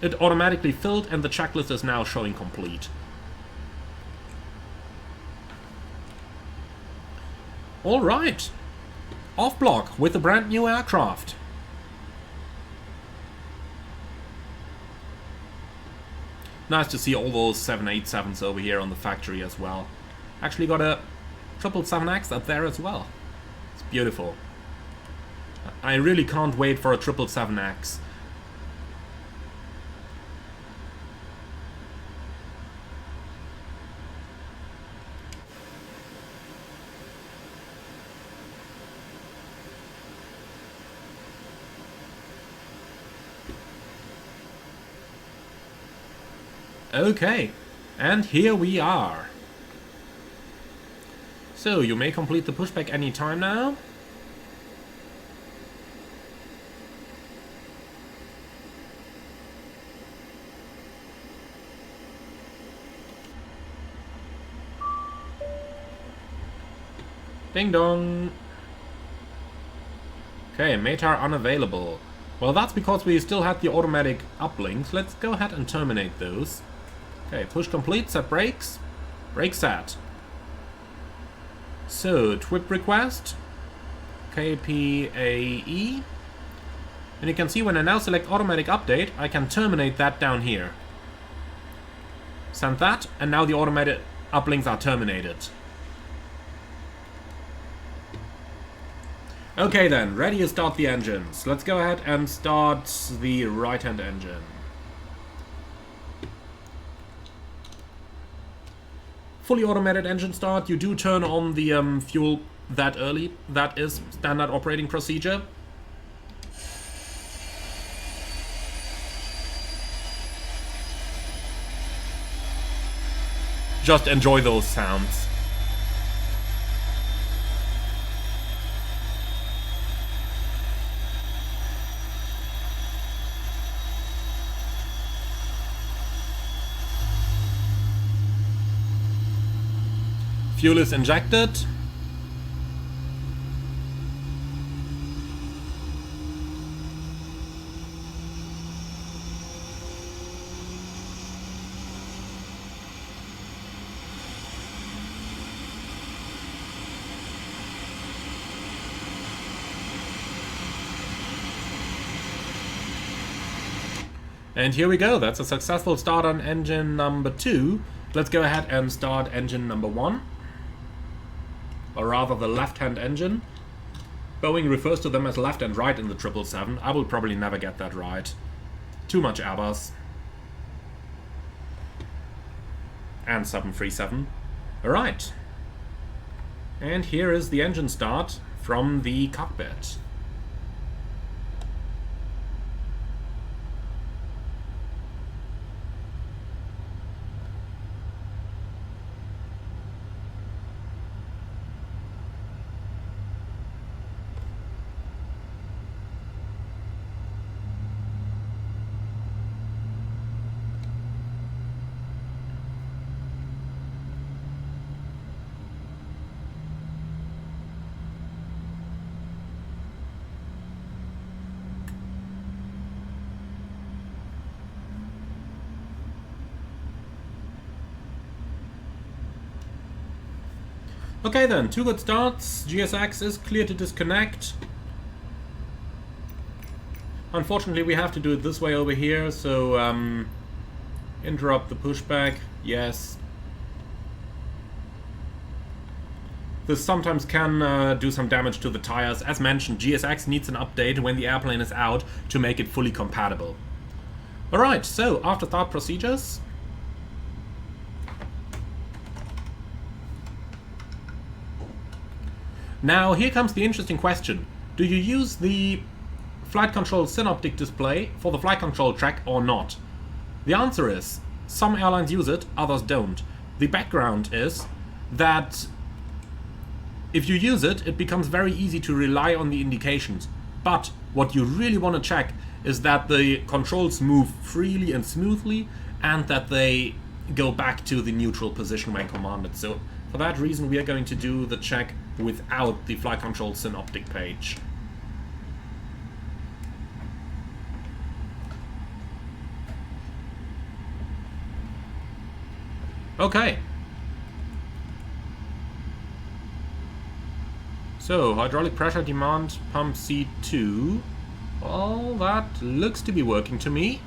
it automatically filled and the checklist is now showing complete. Alright, off block with a brand new aircraft. Nice to see all those 787s over here on the factory as well. Actually got a 777X up there as well. It's beautiful. I really can't wait for a 777X. Okay, and here we are. So, you may complete the pushback any time now. Ding dong. Okay, METAR unavailable. Well, that's because we still had the automatic uplinks. Let's go ahead and terminate those. Okay, push complete, set brakes. Brake set. So, TWIP request. KPAE. And you can see when I now select automatic update, I can terminate that down here. Send that, and now the automatic uplinks are terminated. Okay then, ready to start the engines. Let's go ahead and start the right-hand engine. Fully automated engine start. You do turn on the fuel that early. That is standard operating procedure. Just enjoy those sounds. Fuel is injected. And here we go. That's a successful start on engine number 2. Let's go ahead and start engine number 1. Or rather the left-hand engine. Boeing refers to them as left and right in the 777. I will probably never get that right. Too much Airbus. And 737. Alright. And here is the engine start from the cockpit. Okay then, 2 good starts. GSX is clear to disconnect. Unfortunately, we have to do it this way over here, so interrupt the pushback. Yes. This sometimes can do some damage to the tires. As mentioned, GSX needs an update when the airplane is out to make it fully compatible. Alright, so after start procedures. Now, here comes the interesting question. Do you use the flight control synoptic display for the flight control track or not? The answer is, some airlines use it, others don't. The background is that if you use it, it becomes very easy to rely on the indications. But what you really want to check is that the controls move freely and smoothly and that they go back to the neutral position when commanded. So for that reason, we are going to do the check without the flight control synoptic page. Okay. So, hydraulic pressure demand pump C2. Well, that looks to be working to me.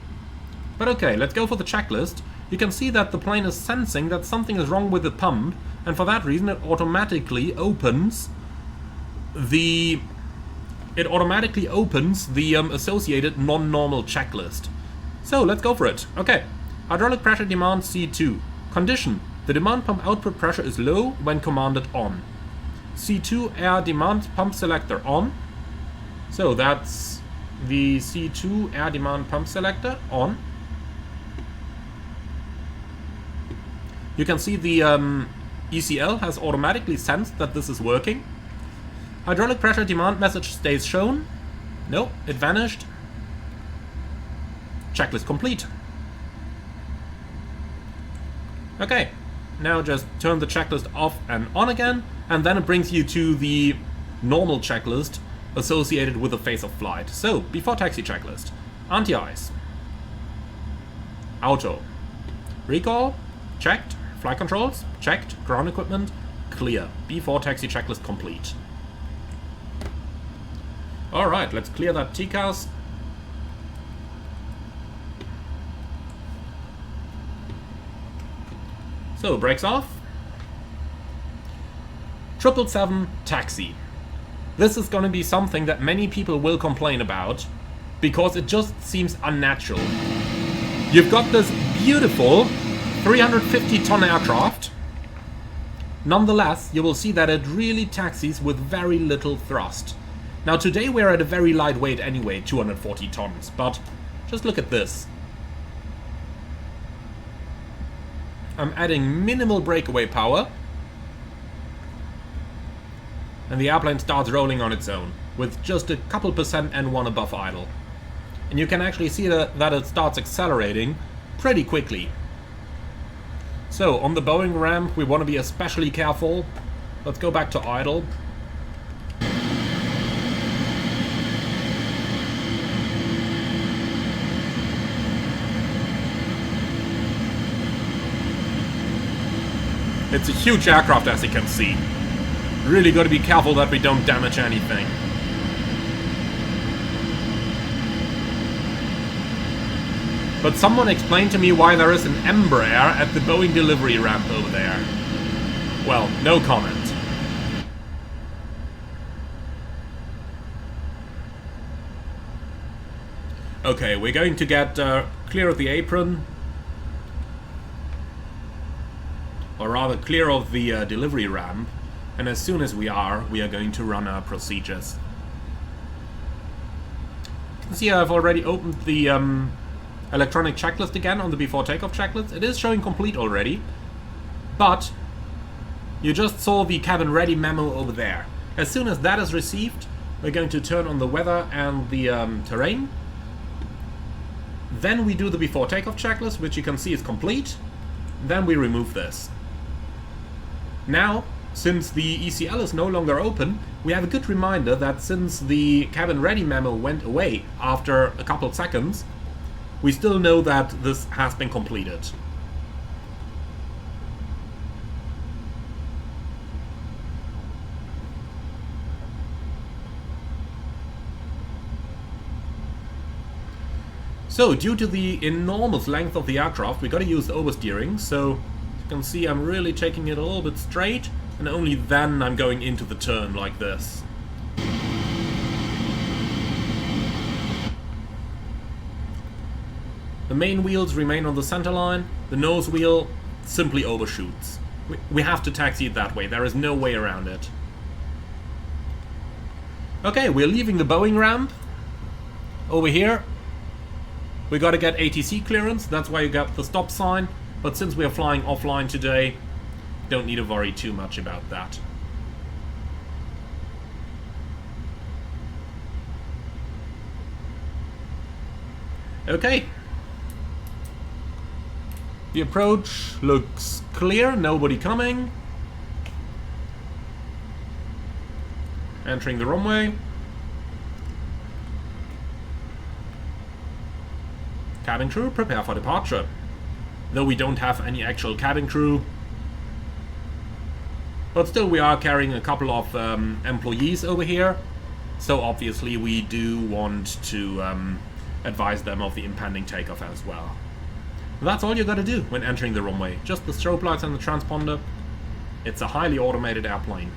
But okay, let's go for the checklist. You can see that the plane is sensing that something is wrong with the pump, and for that reason it automatically opens the associated non-normal checklist. So let's go for it. Okay, hydraulic pressure demand C2. Condition: the demand pump output pressure is low when commanded on. C2 air demand pump selector on. So that's the C2 air demand pump selector on. You can see the ECL has automatically sensed that this is working. Hydraulic pressure demand message stays shown. No, it vanished. Checklist complete. Okay, now just turn the checklist off and on again, and then it brings you to the normal checklist associated with the phase of flight. So, before taxi checklist. Anti-ice. Auto. Recall. Checked. Flight controls. Checked. Ground equipment. Clear. Before taxi checklist complete. Alright, let's clear that TCAS. So, brakes off. 777 taxi. This is going to be something that many people will complain about, because it just seems unnatural. You've got this beautiful 350-ton aircraft. Nonetheless, you will see that it really taxis with very little thrust. Now today we're at a very light weight anyway, 240 tons, but just look at this. I'm adding minimal breakaway power, and the airplane starts rolling on its own, with just a couple percent N1 above idle. And you can actually see that it starts accelerating pretty quickly. So, on the Boeing ramp, we want to be especially careful. Let's go back to idle. It's a huge aircraft, as you can see. Really got to be careful that we don't damage anything. But someone explained to me why there is an Embraer at the Boeing delivery ramp over there. Well, no comment. Okay, we're going to get clear of the apron. Or rather, clear of the delivery ramp. And as soon as we are going to run our procedures. You can see I've already opened the electronic checklist again on the before takeoff checklist. It is showing complete already, but you just saw the cabin ready memo over there. As soon as that is received, we're going to turn on the weather and the terrain. Then we do the before takeoff checklist, which you can see is complete. Then we remove this. Now, since the ECL is no longer open, we have a good reminder that since the cabin ready memo went away after a couple seconds, we still know that this has been completed. So, due to the enormous length of the aircraft, we gotta use the oversteering, so you can see I'm really taking it a little bit straight, and only then I'm going into the turn like this. The main wheels remain on the center line, the nose wheel simply overshoots. We have to taxi it that way, there is no way around it. Okay, we're leaving the Boeing ramp. Over here, we gotta get ATC clearance, that's why you got the stop sign, but since we are flying offline today, don't need to worry too much about that. Okay. The approach looks clear, nobody coming. Entering the runway. Cabin crew, prepare for departure. though we don't have any actual cabin crew. But still, we are carrying a couple of employees over here, so obviously we do want to advise them of the impending takeoff as well. That's all you gotta do when entering the runway, just the strobe lights and the transponder. It's a highly automated airplane.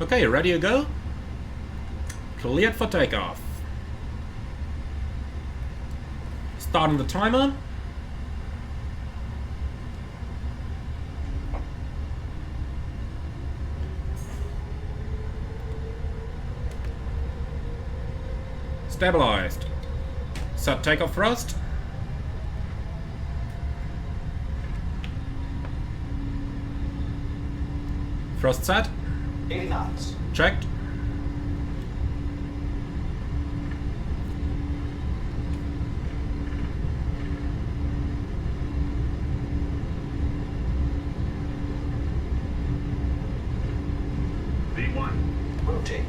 Okay, ready to go? Cleared for takeoff. Starting the timer. Stabilized. Set takeoff thrust. Thrust set. 80 knots. Checked. V1. Rotate.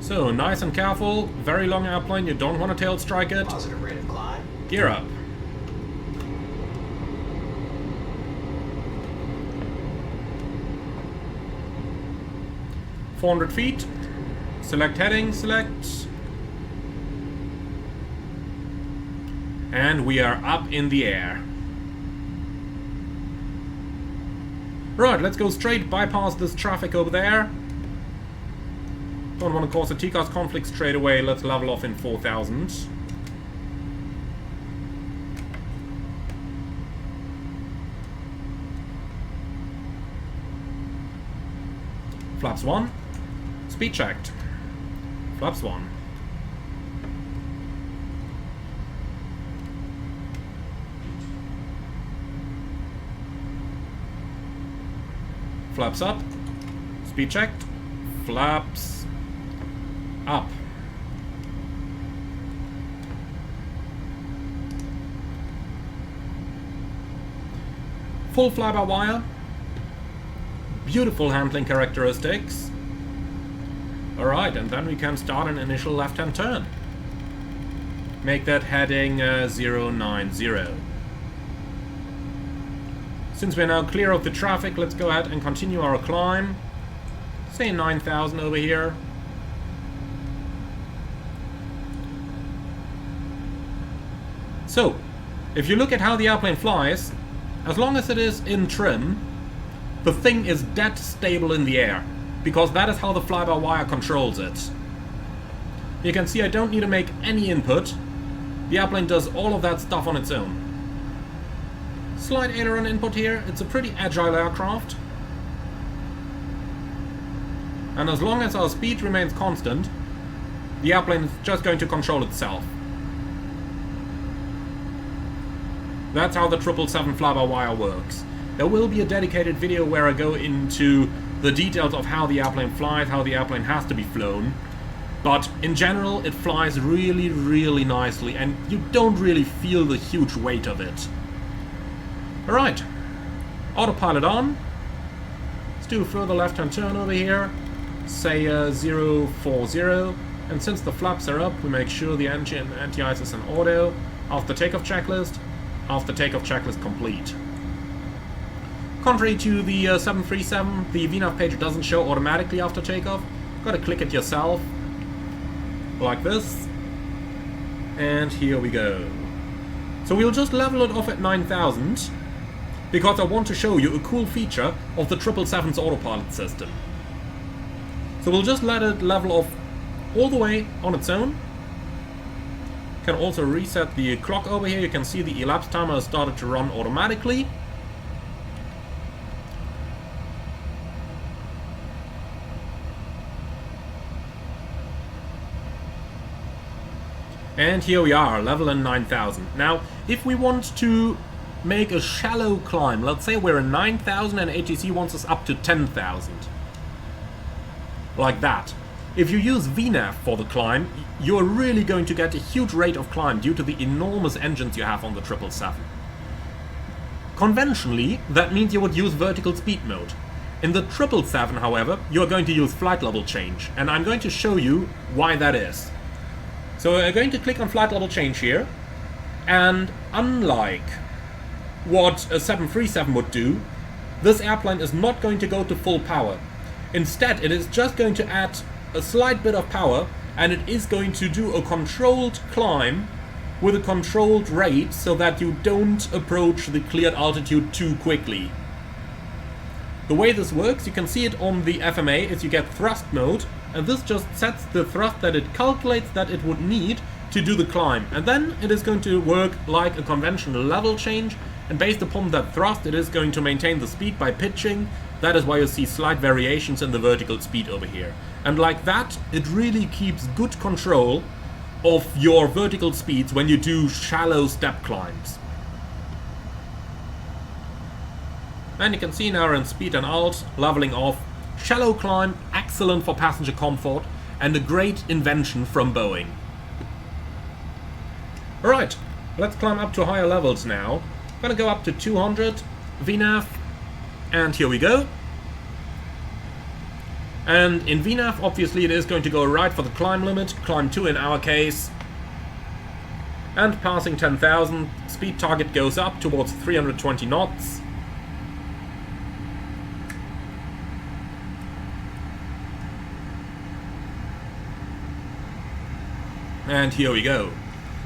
So, nice and careful. Very long airplane. You don't want to tail strike it. Positive rate of climb. Gear up. .400 feet. Select heading, select. And we are up in the air. Right, let's go straight, bypass this traffic over there. Don't want to cause a TCAS conflict straight away. Let's level off in 4,000. Flaps 1. Speed checked. Flaps 1. Flaps up. Speed checked. Flaps up. Full fly-by-wire. Beautiful handling characteristics. Alright, and then we can start an initial left-hand turn. Make that heading 090. Since we're now clear of the traffic, let's go ahead and continue our climb. Say 9,000 over here. So, if you look at how the airplane flies, as long as it is in trim, the thing is dead stable in the air, because that is how the fly-by-wire controls it. You can see I don't need to make any input. The airplane does all of that stuff on its own. Slight aileron input here. It's a pretty agile aircraft. And as long as our speed remains constant, the airplane is just going to control itself. That's how the 777 fly-by-wire works. There will be a dedicated video where I go into the details of how the airplane flies, how the airplane has to be flown. But in general, it flies really, really nicely, and you don't really feel the huge weight of it. Alright, autopilot on. Let's do a further left-hand turn over here. Say 040. And since the flaps are up, we make sure the engine anti-ice is in auto. After takeoff checklist. After takeoff checklist complete. Contrary to the 737, the VNAV page doesn't show automatically after takeoff. Gotta click it yourself. Like this. And here we go. So we'll just level it off at 9,000. Because I want to show you a cool feature of the 777's autopilot system. So we'll just let it level off all the way on its own. Can also reset the clock over here. You can see the elapsed timer has started to run automatically. And here we are, level in 9,000. Now, if we want to make a shallow climb, let's say we're in 9,000 and ATC wants us up to 10,000. Like that. If you use VNAV for the climb, you're really going to get a huge rate of climb due to the enormous engines you have on the 777. Conventionally, that means you would use vertical speed mode. In the 777, however, you are going to use flight level change, and I'm going to show you why that is. So we're going to click on flight level change here, and unlike what a 737 would do, this airplane is not going to go to full power. Instead, it is just going to add a slight bit of power, and it is going to do a controlled climb with a controlled rate so that you don't approach the cleared altitude too quickly. The way this works, you can see it on the FMA, is you get thrust mode, and this just sets the thrust that it calculates that it would need to do the climb. And then it is going to work like a conventional level change, and based upon that thrust it is going to maintain the speed by pitching. That is why you see slight variations in the vertical speed over here. And like that, it really keeps good control of your vertical speeds when you do shallow step climbs. And you can see now in speed and alt, leveling off. Shallow climb, excellent for passenger comfort, and a great invention from Boeing. Alright, let's climb up to higher levels now. I'm gonna go up to 200 VNAV, and here we go. And in VNAV, obviously it is going to go right for the climb limit, climb 2 in our case. And passing 10,000, speed target goes up towards 320 knots. And here we go.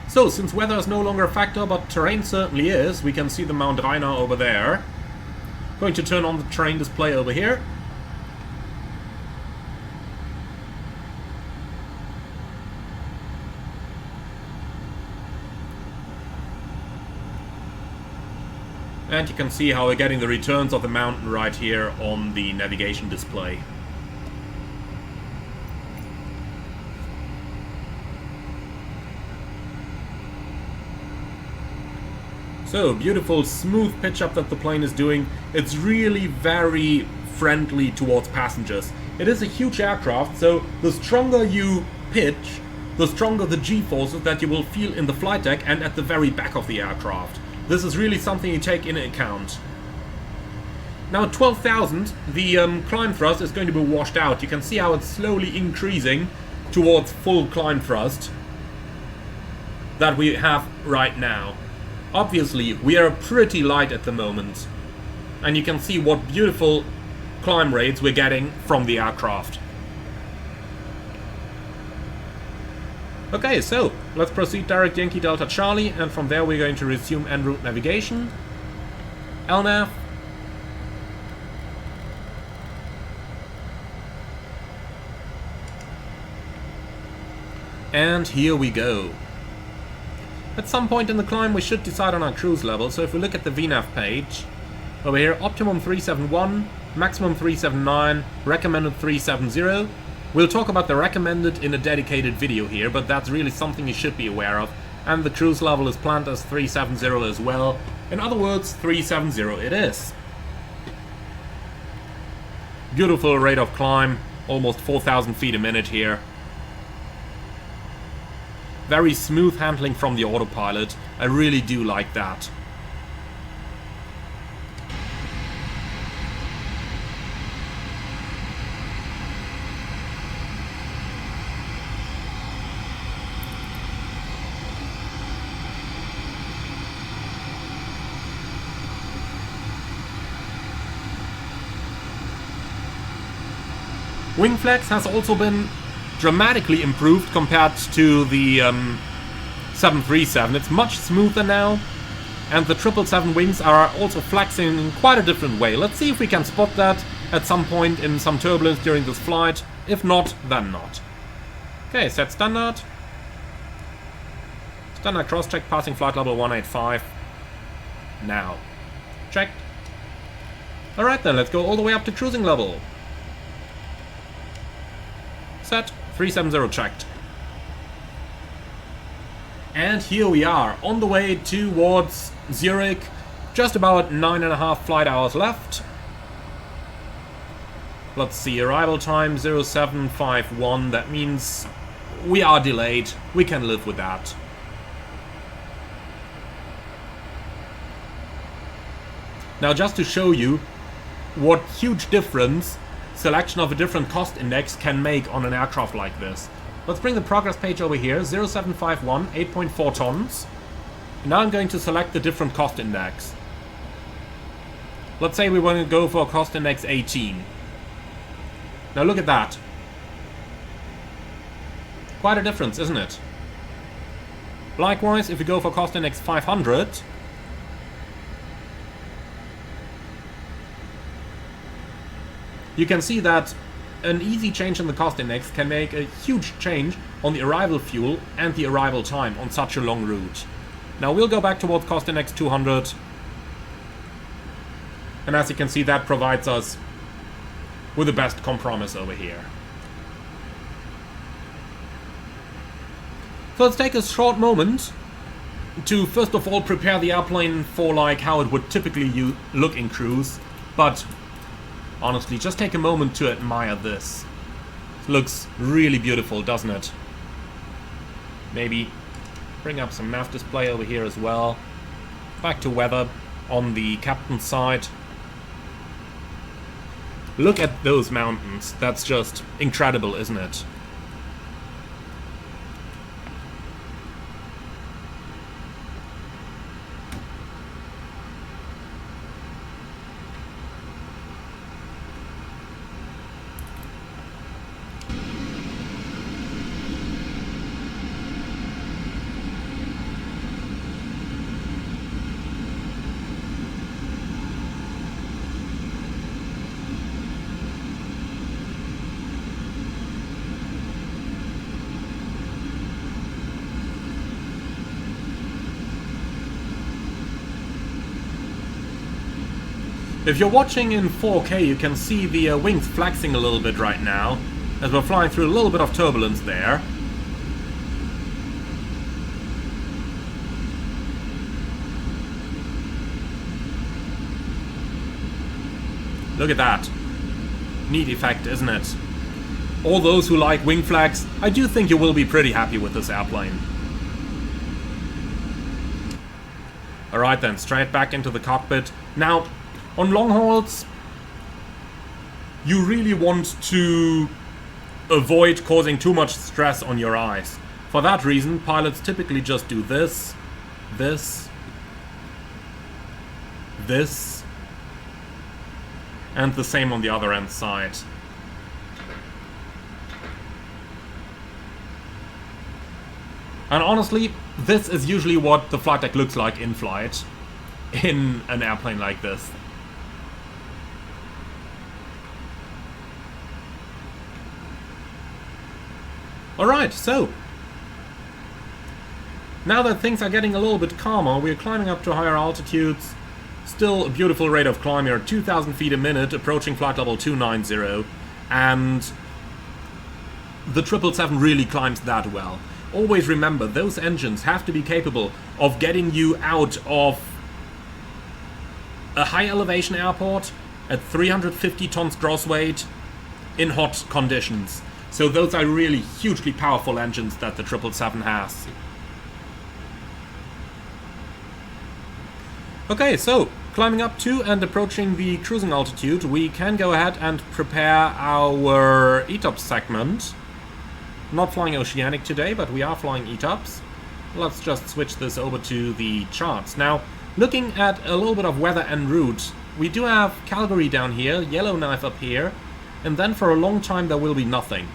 So, since weather is no longer a factor, but terrain certainly is, we can see the Mount Rainer over there. Going to turn on the terrain display over here. And you can see how we're getting the returns of the mountain right here on the navigation display. So, beautiful smooth pitch up that the plane is doing. It's really very friendly towards passengers. It is a huge aircraft, so the stronger you pitch, the stronger the G-forces that you will feel in the flight deck and at the very back of the aircraft. This is really something you take into account. Now at 12,000, the climb thrust is going to be washed out. You can see how it's slowly increasing towards full climb thrust that we have right now. Obviously, we are pretty light at the moment, and you can see what beautiful climb rates we're getting from the aircraft. Okay, so let's proceed direct Yankee Delta Charlie, and from there we're going to resume en route navigation. LNAV. And here we go. At some point in the climb we should decide on our cruise level, so if we look at the VNAV page, over here, optimum 371, maximum 379, recommended 370. We'll talk about the recommended in a dedicated video here, but that's really something you should be aware of. And the cruise level is planned as 370 as well. In other words, 370 it is. Beautiful rate of climb, almost 4,000 feet a minute here. Very smooth handling from the autopilot. I really do like that. Wing flex has also been dramatically improved compared to the 737. It's much smoother now, and the 777 wings are also flexing in quite a different way. Let's see if we can spot that at some point in some turbulence during this flight. If not, then not. Okay, set standard. Standard cross-check passing flight level 185. Now. Checked. Alright then, let's go all the way up to cruising level. Set. 370 checked. And here we are, on the way towards Zurich. Just about 9.5 flight hours left. Let's see, arrival time 0751, that means we are delayed. We can live with that. Now just to show you what huge difference selection of a different cost index can make on an aircraft like this. Let's bring the progress page over here, 0751, 8.4 tons. Now I'm going to select the different cost index. Let's say we want to go for cost index 18. Now look at that. Quite a difference, isn't it? Likewise, if we go for cost index 500, you can see that an easy change in the cost index can make a huge change on the arrival fuel and the arrival time on such a long route. Now we'll go back towards cost index 200. And as you can see, that provides us with the best compromise over here. So let's take a short moment to first of all prepare the airplane for like how it would typically look in cruise. But honestly, just take a moment to admire this. It looks really beautiful, doesn't it? Maybe bring up some nav display over here as well. Back to weather on the captain's side. Look at those mountains. That's just incredible, isn't it? If you're watching in 4K, you can see the wings flexing a little bit right now, as we're flying through a little bit of turbulence there. Look at that. Neat effect, isn't it? All those who like wing flags, I do think you will be pretty happy with this airplane. Alright then, straight back into the cockpit. Now, on long hauls, you really want to avoid causing too much stress on your eyes. For that reason, pilots typically just do this, this, this, and the same on the other end side. And honestly, this is usually what the flight deck looks like in flight, in an airplane like this. Alright, so now that things are getting a little bit calmer, we're climbing up to higher altitudes. Still a beautiful rate of climb here, 2,000 feet a minute, approaching flight level 290, and the 777 really climbs that well. Always remember, those engines have to be capable of getting you out of a high elevation airport at 350 tons gross weight in hot conditions. So those are really hugely powerful engines that the 777 has. Okay, so climbing up to and approaching the cruising altitude, we can go ahead and prepare our ETOPS segment. Not flying Oceanic today, but we are flying ETOPS. Let's just switch this over to the charts. Now, looking at a little bit of weather en route, we do have Calgary down here, Yellowknife up here, and then for a long time there will be nothing.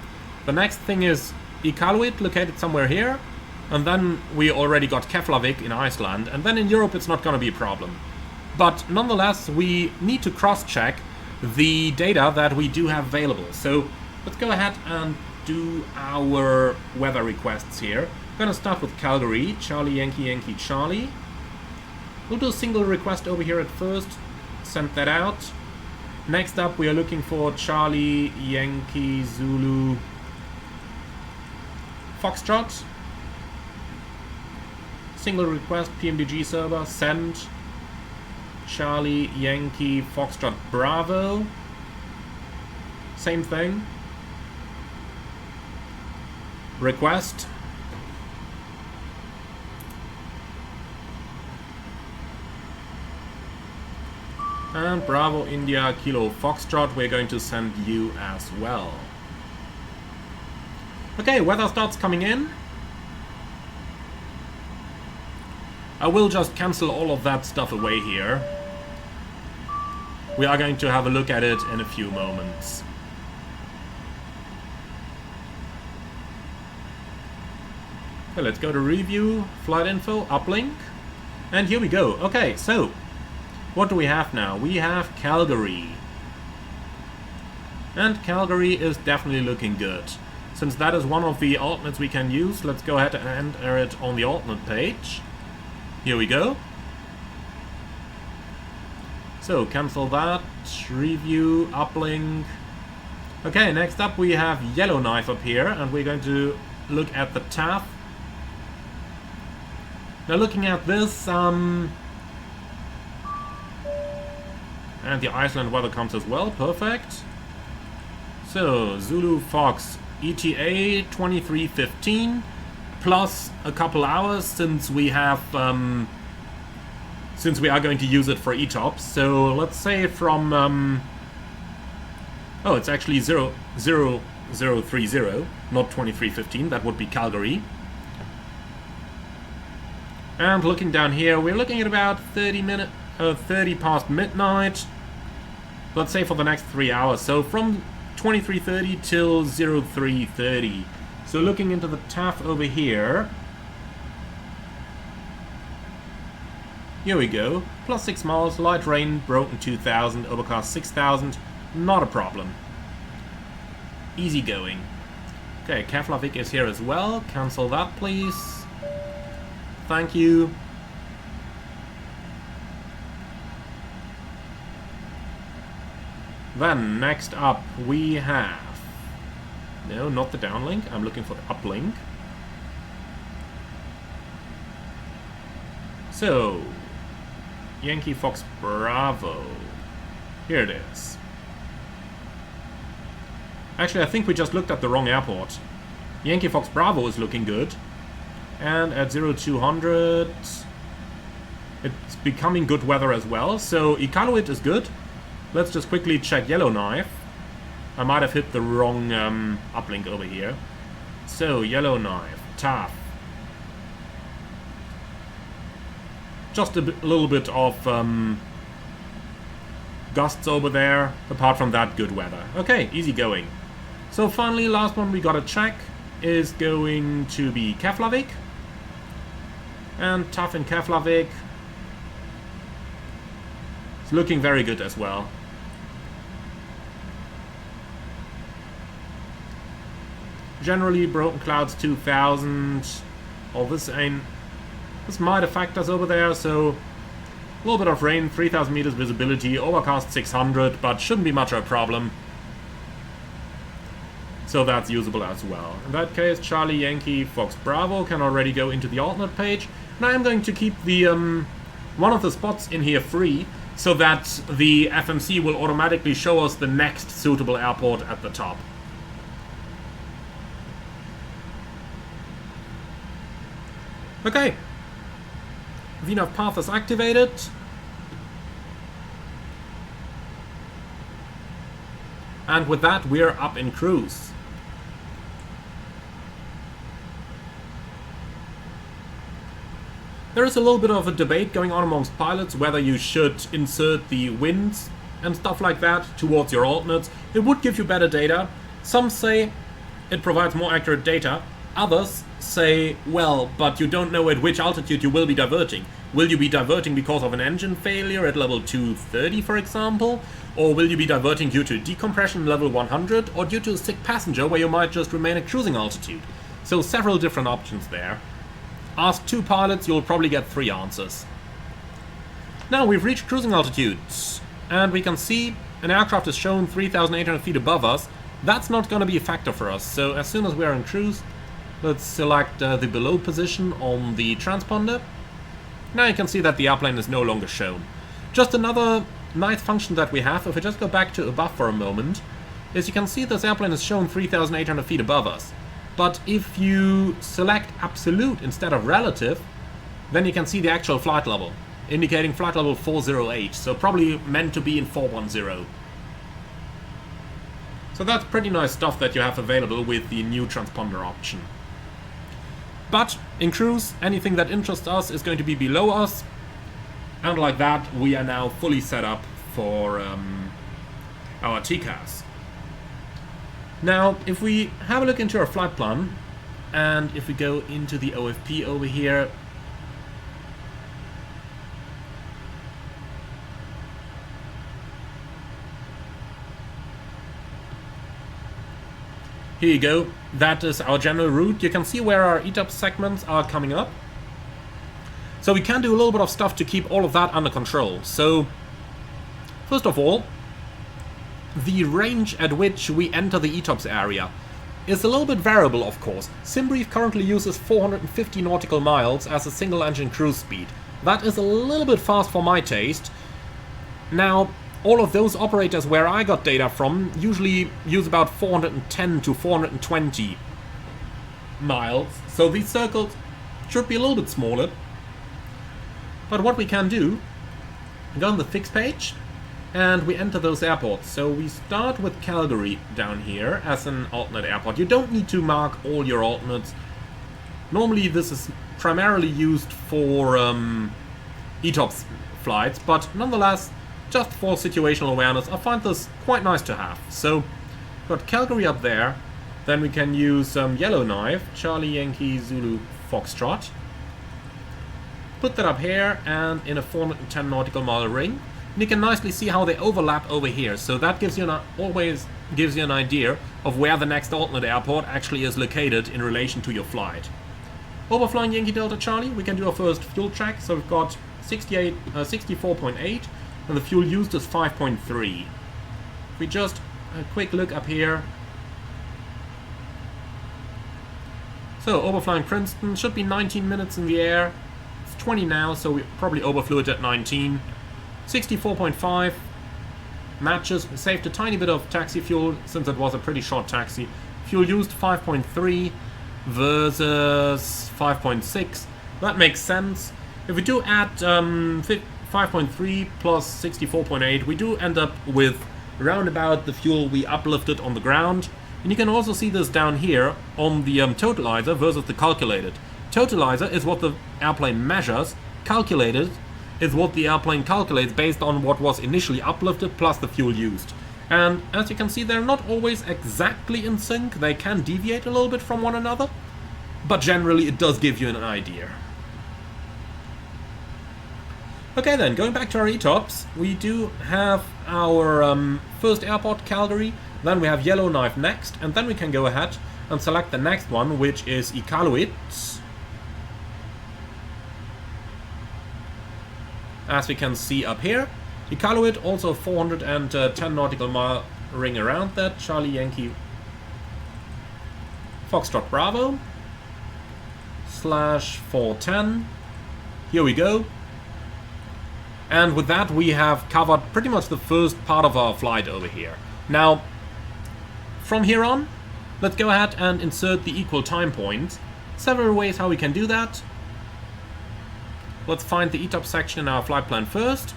The next thing is Iqaluit, located somewhere here, and then we already got Keflavik in Iceland, and then in Europe it's not going to be a problem. But nonetheless, we need to cross-check the data that we do have available. So let's go ahead and do our weather requests here. I'm going to start with Calgary, Charlie Yankee Yankee Charlie. We'll do a single request over here at first, send that out. Next up we are looking for Charlie Yankee Zulu Foxtrot. Single request, PMDG server, send. Charlie Yankee Foxtrot Bravo. same thing. Request. And Bravo India Kilo Foxtrot, we're going to send you as well. Okay, weather starts coming in. I will just cancel all of that stuff away here. We are going to have a look at it in a few moments. Okay, let's go to review, flight info, uplink. And here we go. Okay, so what do we have now? We have Calgary. And Calgary is definitely looking good. Since that is one of the alternates we can use, let's go ahead and enter it on the alternate page. Here we go. So, cancel that. Review, uplink. Okay, next up we have Yellowknife up here, and we're going to look at the TAF. Now looking at this, and the Iceland weather comes as well, perfect. So, Zulu Fox, ETA 2315, plus a couple hours since we have, since we are going to use it for ETOPS. So let's say from, oh, it's actually 0030, not 2315, that would be Calgary. And looking down here, we're looking at about 30 past midnight. Let's say for the next 3 hours. So from 2330 till 0330. So looking into the TAF over here. Here we go. Plus 6 miles, light rain, broken 2000, overcast 6000. Not a problem. Easy going. Okay, Keflavik is here as well. Cancel that, please. Thank you. Then, next up, we have... No, not the downlink. I'm looking for the uplink. So, Yankee Fox Bravo. Here it is. Actually, I think we just looked at the wrong airport. Yankee Fox Bravo is looking good. And at 0200, it's becoming good weather as well. So Iqaluit is good. Let's just quickly check Yellowknife. I might have hit the wrong uplink over here. So Yellowknife, TAF. Just a little bit of gusts over there. Apart from that, good weather. Okay, easy going. So finally, last one we gotta check is going to be Keflavik. And TAF in Keflavik. It's looking very good as well. Generally, broken clouds 2000. Oh, this might affect us over there, so a little bit of rain, 3000 meters visibility, overcast 600, but shouldn't be much of a problem. So that's usable as well. In that case, Charlie Yankee Fox Bravo can already go into the alternate page. And I am going to keep the one of the spots in here free, so that the FMC will automatically show us the next suitable airport at the top. Okay. VNAV path is activated. And with that, we're up in cruise. There is a little bit of a debate going on amongst pilots whether you should insert the winds and stuff like that towards your alternates. It would give you better data. Some say it provides more accurate data. Others say, well, but you don't know at which altitude you will be diverting. Will you be diverting because of an engine failure at level 230, for example? Or will you be diverting due to decompression level 100, or due to a sick passenger where you might just remain at cruising altitude? So several different options there. Ask 2 pilots, you'll probably get 3 answers. Now we've reached cruising altitudes, and we can see an aircraft is shown 3,800 feet above us. That's not going to be a factor for us, so as soon as we're in cruise, let's select the below position on the transponder. Now you can see that the airplane is no longer shown. Just another nice function that we have, if we just go back to above for a moment, As you can see, this airplane is shown 3,800 feet above us. But if you select absolute instead of relative, then you can see the actual flight level, indicating flight level 408, so probably meant to be in 410. So that's pretty nice stuff that you have available with the new transponder option. But in cruise, anything that interests us is going to be below us, and like that we are now fully set up for our TCAS. Now, if we have a look into our flight plan, and if we go into the OFP over here, here you go, that is our general route. You can see where our ETOPS segments are coming up. So we can do a little bit of stuff to keep all of that under control. So, first of all, the range at which we enter the ETOPS area is a little bit variable, of course. SimBrief currently uses 450 nautical miles as a single engine cruise speed. That is a little bit fast for my taste. Now, all of those operators where I got data from usually use about 410 to 420 miles, so these circles should be a little bit smaller. But what we can do, go on the fix page, and we enter those airports. So we start with Calgary down here as an alternate airport. You don't need to mark all your alternates. Normally this is primarily used for ETOPS flights, but nonetheless, just for situational awareness, I find this quite nice to have. So, got Calgary up there, then we can use Yellowknife, Charlie Yankee Zulu Foxtrot. Put that up here and in a 410 nautical mile ring. And you can nicely see how they overlap over here, so that gives you always gives you an idea of where the next alternate airport actually is located in relation to your flight. Overflying Yankee Delta Charlie, we can do our first fuel check. So we've got 64.8 and the fuel used is 5.3. If we just a quick look up here. So overflying Princeton should be 19 minutes in the air. It's 20 now, so we probably overflew it at 19. 64.5 matches. We saved a tiny bit of taxi fuel since it was a pretty short taxi. Fuel used 5.3 versus 5.6. That makes sense. If we do add 5.3 plus 64.8, we do end up with around about the fuel we uplifted on the ground. And you can also see this down here on the totalizer versus the calculated. Totalizer is what the airplane measures. Calculated is what the airplane calculates based on what was initially uplifted plus the fuel used. And as you can see, they're not always exactly in sync. They can deviate a little bit from one another, but generally it does give you an idea. Okay then, going back to our ETOPS, we do have our first airport, Calgary, then we have Yellowknife next, and then we can go ahead and select the next one, which is Iqaluit. As we can see up here, Iqaluit, also 410 nautical mile ring around that, Charlie Yankee Foxtrot Bravo /410. Here we go. And with that we have covered pretty much the first part of our flight over here. Now, from here on, let's go ahead and insert the equal time points. Several ways how we can do that. Let's find the ETOPS section in our flight plan first.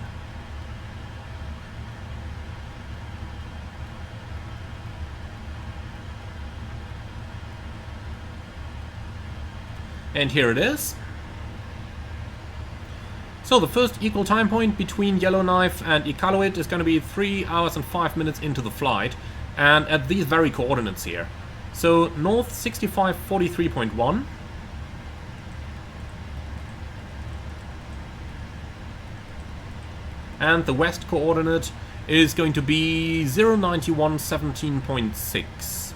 And here it is. So the first equal time point between Yellowknife and Iqaluit is going to be 3 hours and 5 minutes into the flight, and at these very coordinates here. So north 6543.1. And the west coordinate is going to be 09117.6.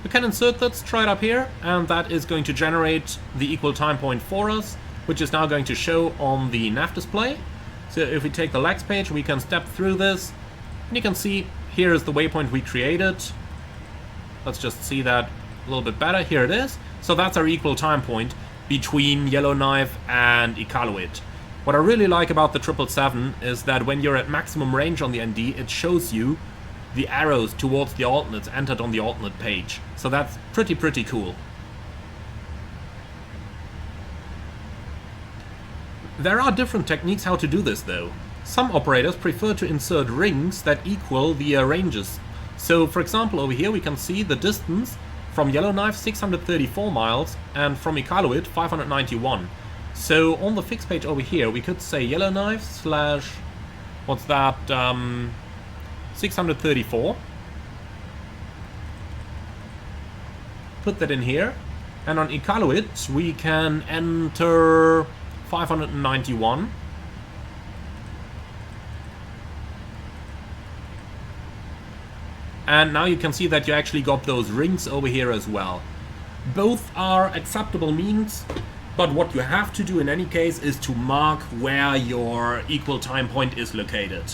We can insert that straight up here, and that is going to generate the equal time point for us, which is now going to show on the nav display. So if we take the legs page, we can step through this, and you can see here is the waypoint we created. Let's just see that a little bit better. Here it is. So that's our equal time point between Yellowknife and Iqaluit. What I really like about the 777 is that when you're at maximum range on the ND, it shows you the arrows towards the alternates entered on the alternate page. So that's pretty cool. There are different techniques how to do this though. Some operators prefer to insert rings that equal the ranges. So for example over here we can see the distance from Yellowknife 634 miles and from Iqaluit 591. So on the fixed page over here we could say Yellowknife slash, what's that, 634. Put that in here. And on Iqaluit we can enter 591. And now you can see that you actually got those rings over here as well. Both are acceptable means, but what you have to do in any case is to mark where your equal time point is located.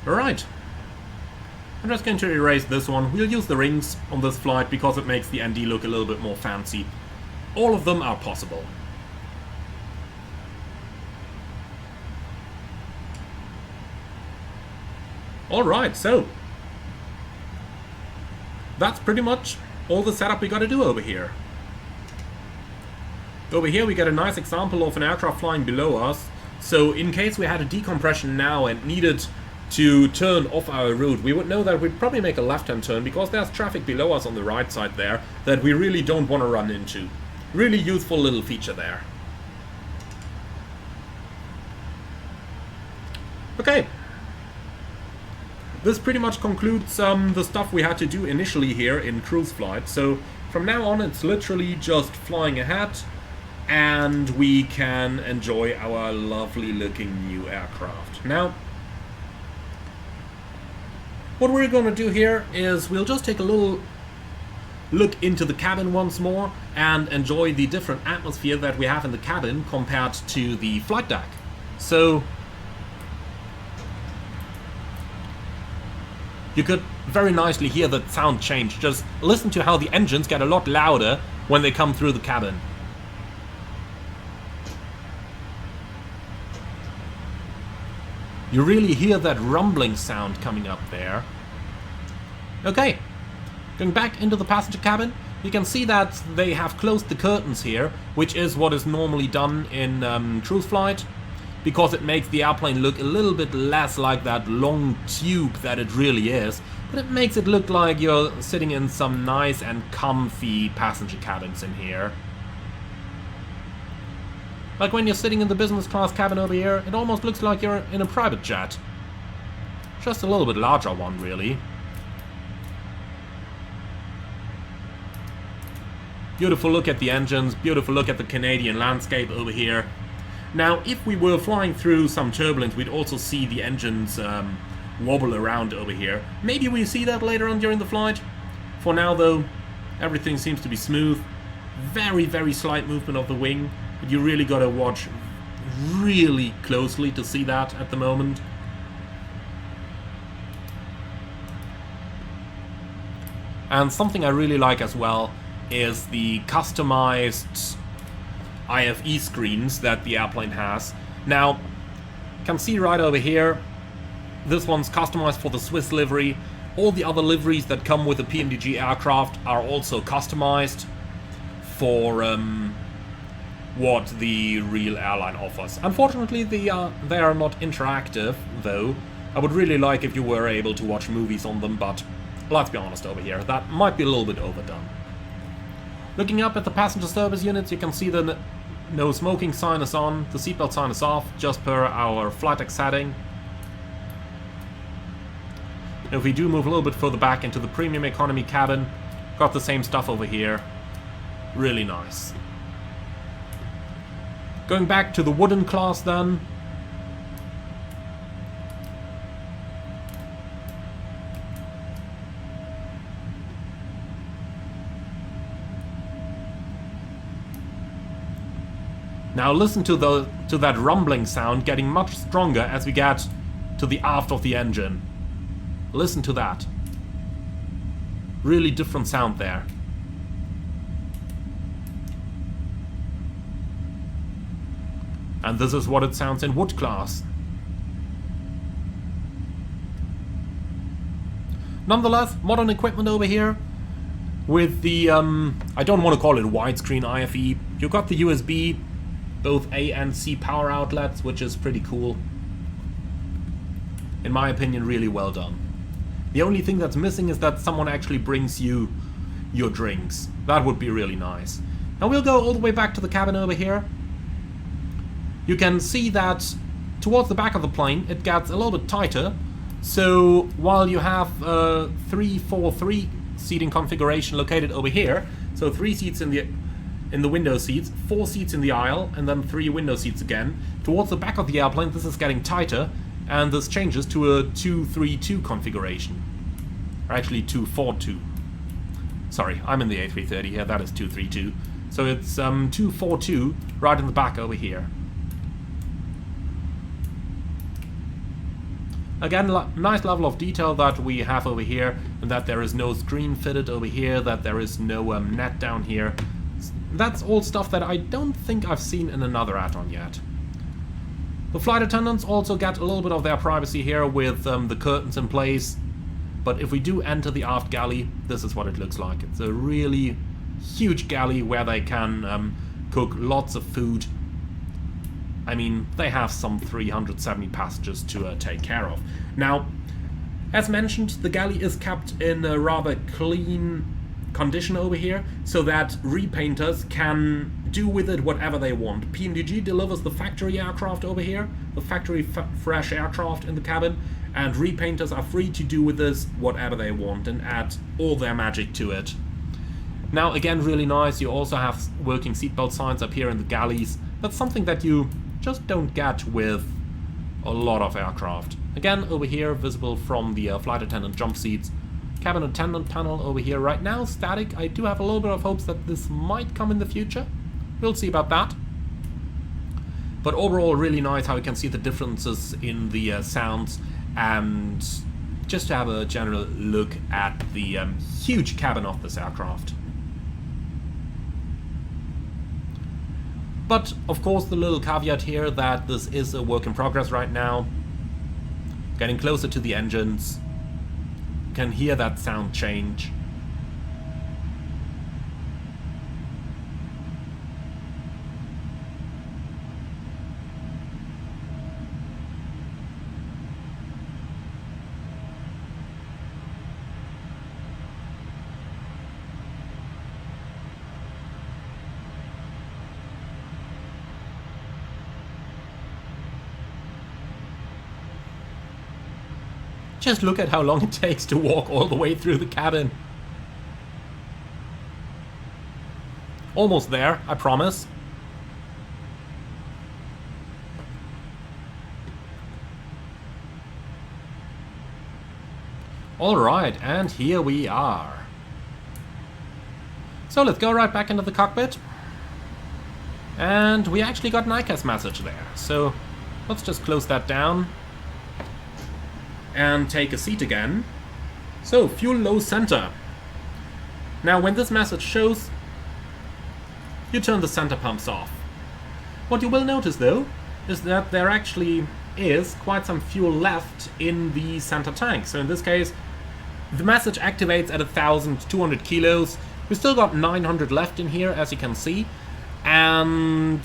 Alright. I'm just going to erase this one. We'll use the rings on this flight because it makes the ND look a little bit more fancy. All of them are possible. Alright, so that's pretty much all the setup we gotta do over here. Over here we get a nice example of an aircraft flying below us. So in case we had a decompression now and needed to turn off our route, we would know that we'd probably make a left-hand turn because there's traffic below us on the right side there that we really don't want to run into. Really useful little feature there. Okay. This pretty much concludes the stuff we had to do initially here in cruise flight. So from now on it's literally just flying ahead and we can enjoy our lovely looking new aircraft. Now, what we're going to do here is we'll just take a little look into the cabin once more and enjoy the different atmosphere that we have in the cabin compared to the flight deck. So you could very nicely hear the sound change. Just listen to how the engines get a lot louder when they come through the cabin. You really hear that rumbling sound coming up there. Okay, going back into the passenger cabin, you can see that they have closed the curtains here, which is what is normally done in cruise flight, because it makes the airplane look a little bit less like that long tube that it really is, but it makes it look like you're sitting in some nice and comfy passenger cabins in here. Like when you're sitting in the business class cabin over here, it almost looks like you're in a private jet. Just a little bit larger one, really. Beautiful look at the engines, beautiful look at the Canadian landscape over here. Now, if we were flying through some turbulence, we'd also see the engines wobble around over here. Maybe we see that later on during the flight. For now, though, everything seems to be smooth. Very, very slight movement of the wing, but you really gotta watch really closely to see that at the moment. And something I really like as well is the customized IFE screens that the airplane has. Now, you can see right over here, this one's customized for the Swiss livery. All the other liveries that come with the PMDG aircraft are also customized for what the real airline offers. Unfortunately, they are not interactive, though. I would really like if you were able to watch movies on them, but let's be honest over here, that might be a little bit overdone. Looking up at the passenger service units, you can see the no smoking sign is on, the seatbelt sign is off, just per our flight deck setting. If we do move a little bit further back into the premium economy cabin, got the same stuff over here. Really nice. Going back to the wooden class then. Now listen to that rumbling sound getting much stronger as we get to the aft of the engine. Listen to that. Really different sound there. And this is what it sounds in wood class. Nonetheless, modern equipment over here with the, I don't want to call it widescreen IFE. You've got the USB, both A and C power outlets, which is pretty cool. In my opinion, really well done. The only thing that's missing is that someone actually brings you your drinks. That would be really nice. Now we'll go all the way back to the cabin over here. You can see that towards the back of the plane it gets a little bit tighter. So while you have 3-4-3 seating configuration located over here, so 3 seats in the window seats, 4 seats in the aisle, and then 3 window seats again. Towards the back of the airplane this is getting tighter, and this changes to a 2-3-2 configuration. Or actually 2-4-2. Sorry, I'm in the A330 here, that is 2-3-2. So it's 2-4-2 right in the back over here. Again, nice level of detail that we have over here, and that there is no screen fitted over here, that there is no net down here. That's all stuff that I don't think I've seen in another add-on yet. The flight attendants also get a little bit of their privacy here with the curtains in place, but if we do enter the aft galley, this is what it looks like. It's a really huge galley where they can cook lots of food. I mean, they have some 370 passengers to take care of. Now, as mentioned, the galley is kept in a rather clean condition over here, so that repainters can do with it whatever they want. PMDG delivers the factory aircraft over here, the factory fresh aircraft in the cabin, and repainters are free to do with this whatever they want and add all their magic to it. Now, again, really nice, you also have working seatbelt signs up here in the galleys. That's something that you just don't get with a lot of aircraft. Again, over here, visible from the flight attendant jump seats. Cabin attendant panel over here right now, static. I do have a little bit of hopes that this might come in the future. We'll see about that. But overall, really nice how you can see the differences in the sounds, and just to have a general look at the huge cabin of this aircraft. But, of course, the little caveat here that this is a work in progress right now. Getting closer to the engines. You can hear that sound change. Just look at how long it takes to walk all the way through the cabin. Almost there, I promise. Alright, and here we are. So let's go right back into the cockpit. And we actually got an ICAS message there. So let's just close that down. And take a seat again. So, fuel low center. Now, when this message shows, you turn the center pumps off. What you will notice, though, is that there actually is quite some fuel left in the center tank. So in this case, the message activates at 1,200 kilos. We still got 900 left in here, as you can see. And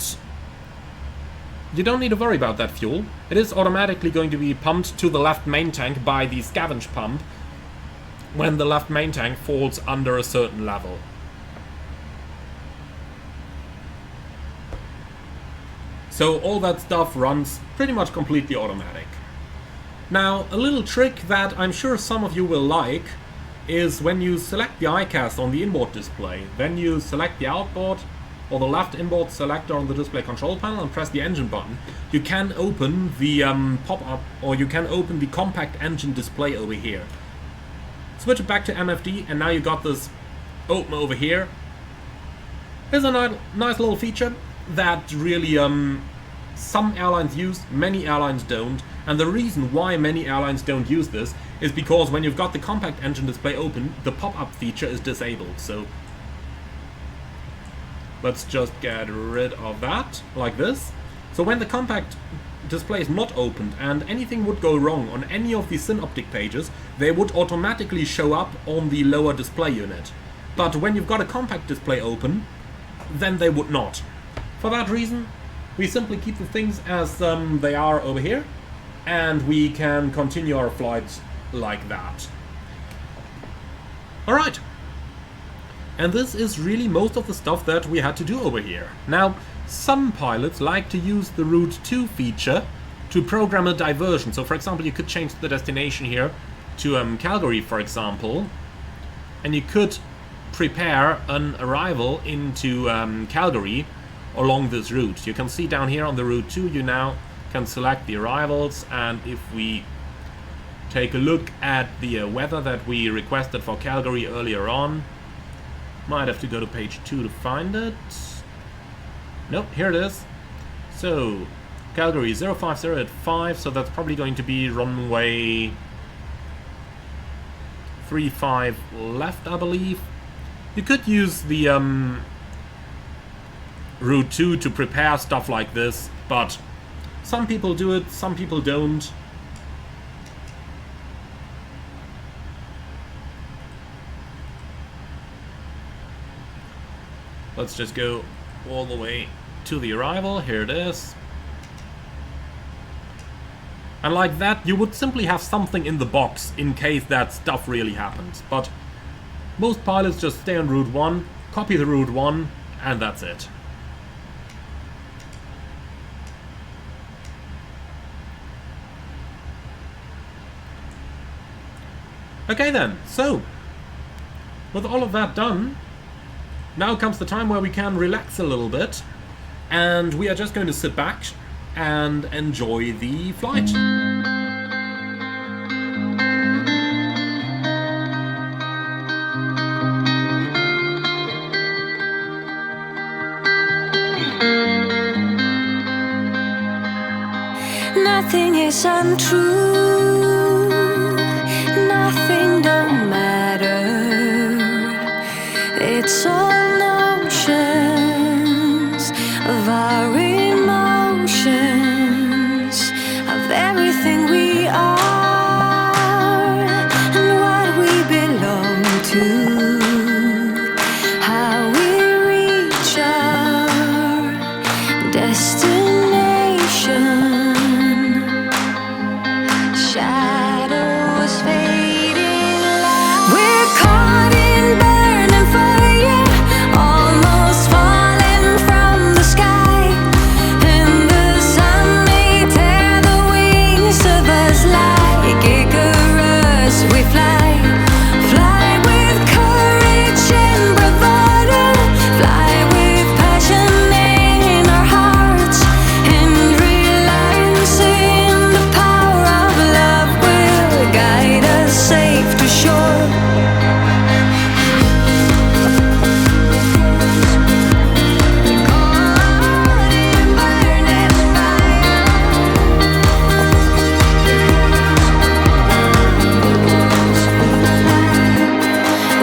you don't need to worry about that fuel. It is automatically going to be pumped to the left main tank by the scavenge pump when the left main tank falls under a certain level. So all that stuff runs pretty much completely automatic. Now, a little trick that I'm sure some of you will like is when you select the ICAS on the inboard display, then you select the outboard or the left inboard selector on the display control panel and press the engine button, you can open the pop-up, or you can open the compact engine display over here. Switch it back to MFD, and now you got this open over here. Here's a nice little feature that really some airlines use, many airlines don't, and the reason why many airlines don't use this is because when you've got the compact engine display open, the pop-up feature is disabled. So let's just get rid of that, like this. So when the compact display is not opened and anything would go wrong on any of the synoptic pages, they would automatically show up on the lower display unit. But when you've got a compact display open, then they would not. For that reason, we simply keep the things as they are over here, and we can continue our flight like that. Alright. And this is really most of the stuff that we had to do over here. Now, some pilots like to use the Route 2 feature to program a diversion. So for example, you could change the destination here to Calgary, for example, and you could prepare an arrival into Calgary along this route. You can see down here on the Route 2, you now can select the arrivals, and if we take a look at the weather that we requested for Calgary earlier on, might have to go to page 2 to find it. Nope, here it is. So, Calgary 050 at 5, so that's probably going to be runway 35 left, I believe. You could use the Route 2 to prepare stuff like this, but some people do it, some people don't. Let's just go all the way to the arrival. Here it is. And like that, you would simply have something in the box in case that stuff really happens. But most pilots just stay on Route 1, copy the Route 1, and that's it. Okay then, so with all of that done, now comes the time where we can relax a little bit, and we are just going to sit back and enjoy the flight. Nothing is untrue, nothing don't matter. It's all notions of our emotions, of everything we are and what we belong to, how we reach our destination. Shadows fading light. We're caught in burning fire, almost falling from the sky, and the sun may tear the wings of us like Icarus. We fly, fly with courage and bravado, fly with passion in our hearts, and realizing the power of love will guide us safe to shore.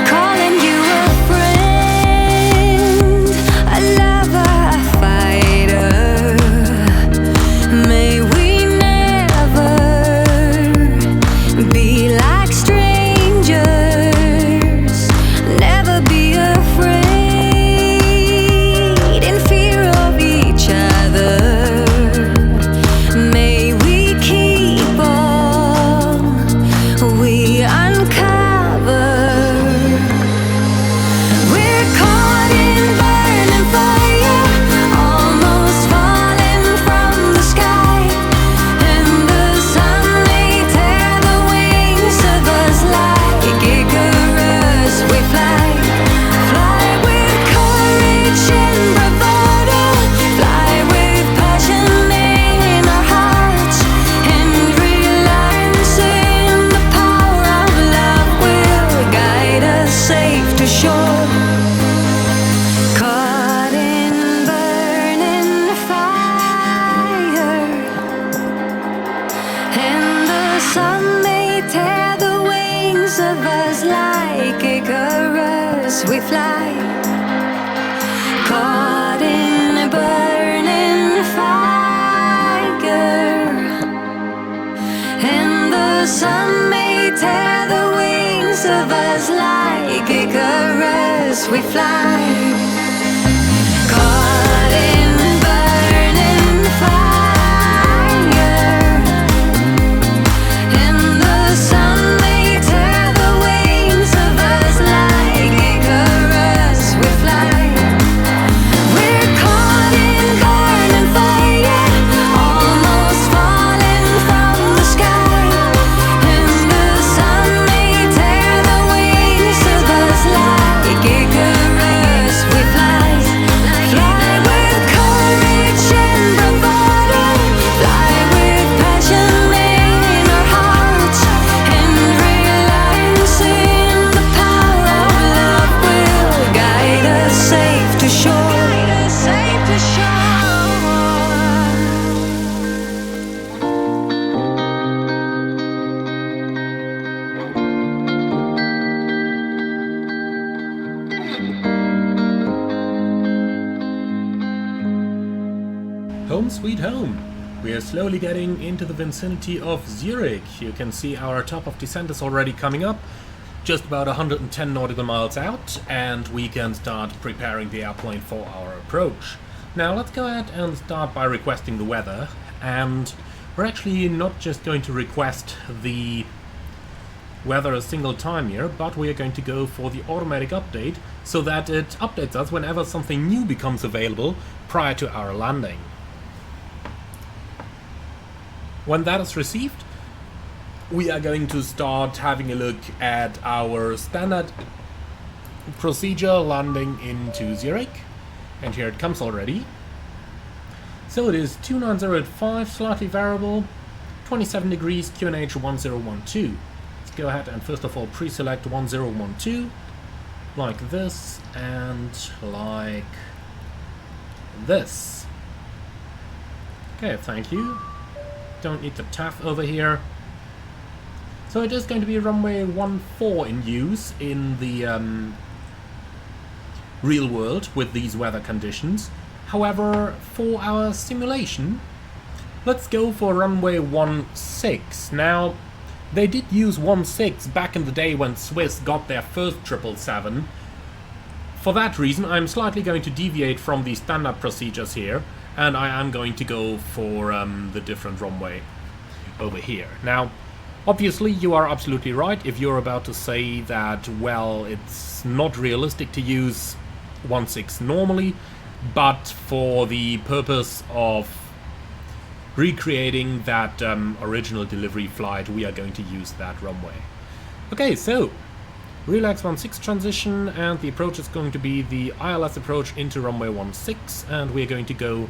Calling you a friend, a lover, a fighter. May we never be like strangers, never be afraid in fear of each other. May we keep all we uncover. We're caught in burning fire, almost falling from the sky, and the sun may tear the wings of us like Icarus. We fly, fly with courage and bravado, fly with passion in our hearts, and realizing the power of love will guide us safe to shore. Caught in burning fire, and the sun may tear the wings of us like Icarus. We fly, caught in burning fire. us we fly. Caught in burning fire, and the sun may tear the wings of us like Icarus we fly. We're caught in burning fire, almost falling from the sky, and the sun may tear the wings of us like Icarus we fly. Fly with courage and bravado, fly with passion in our hearts, and realizing the power of love will guide us safe to shore. Safe to shore. Home sweet home. We are slowly getting into the vicinity of Zurich. You can see our top of descent is already coming up, just about 110 nautical miles out, and we can start preparing the airplane for our approach. Now let's go ahead and start by requesting the weather, and we're actually not just going to request the weather a single time here, but we are going to go for the automatic update so that it updates us whenever something new becomes available prior to our landing. When that is received, we are going to start having a look at our standard procedure landing into Zurich, and here it comes already. So it is 29085, slightly variable, 27 degrees, QNH 1012. Let's go ahead and first of all pre-select 1012, like this and like this. Okay, thank you. Don't need the TAF over here. So it is going to be runway 14 in use in the real world with these weather conditions. However, for our simulation, let's go for runway 16. Now, they did use 16 back in the day when Swiss got their first 777. For that reason, I'm slightly going to deviate from the standard procedures here, and I am going to go for the different runway over here. Now, obviously you are absolutely right if you're about to say that, well, it's not realistic to use 16 normally, but for the purpose of recreating that original delivery flight, we are going to use that runway. Okay, so relax 16 transition, and the approach is going to be the ILS approach into runway 16, and we're going to go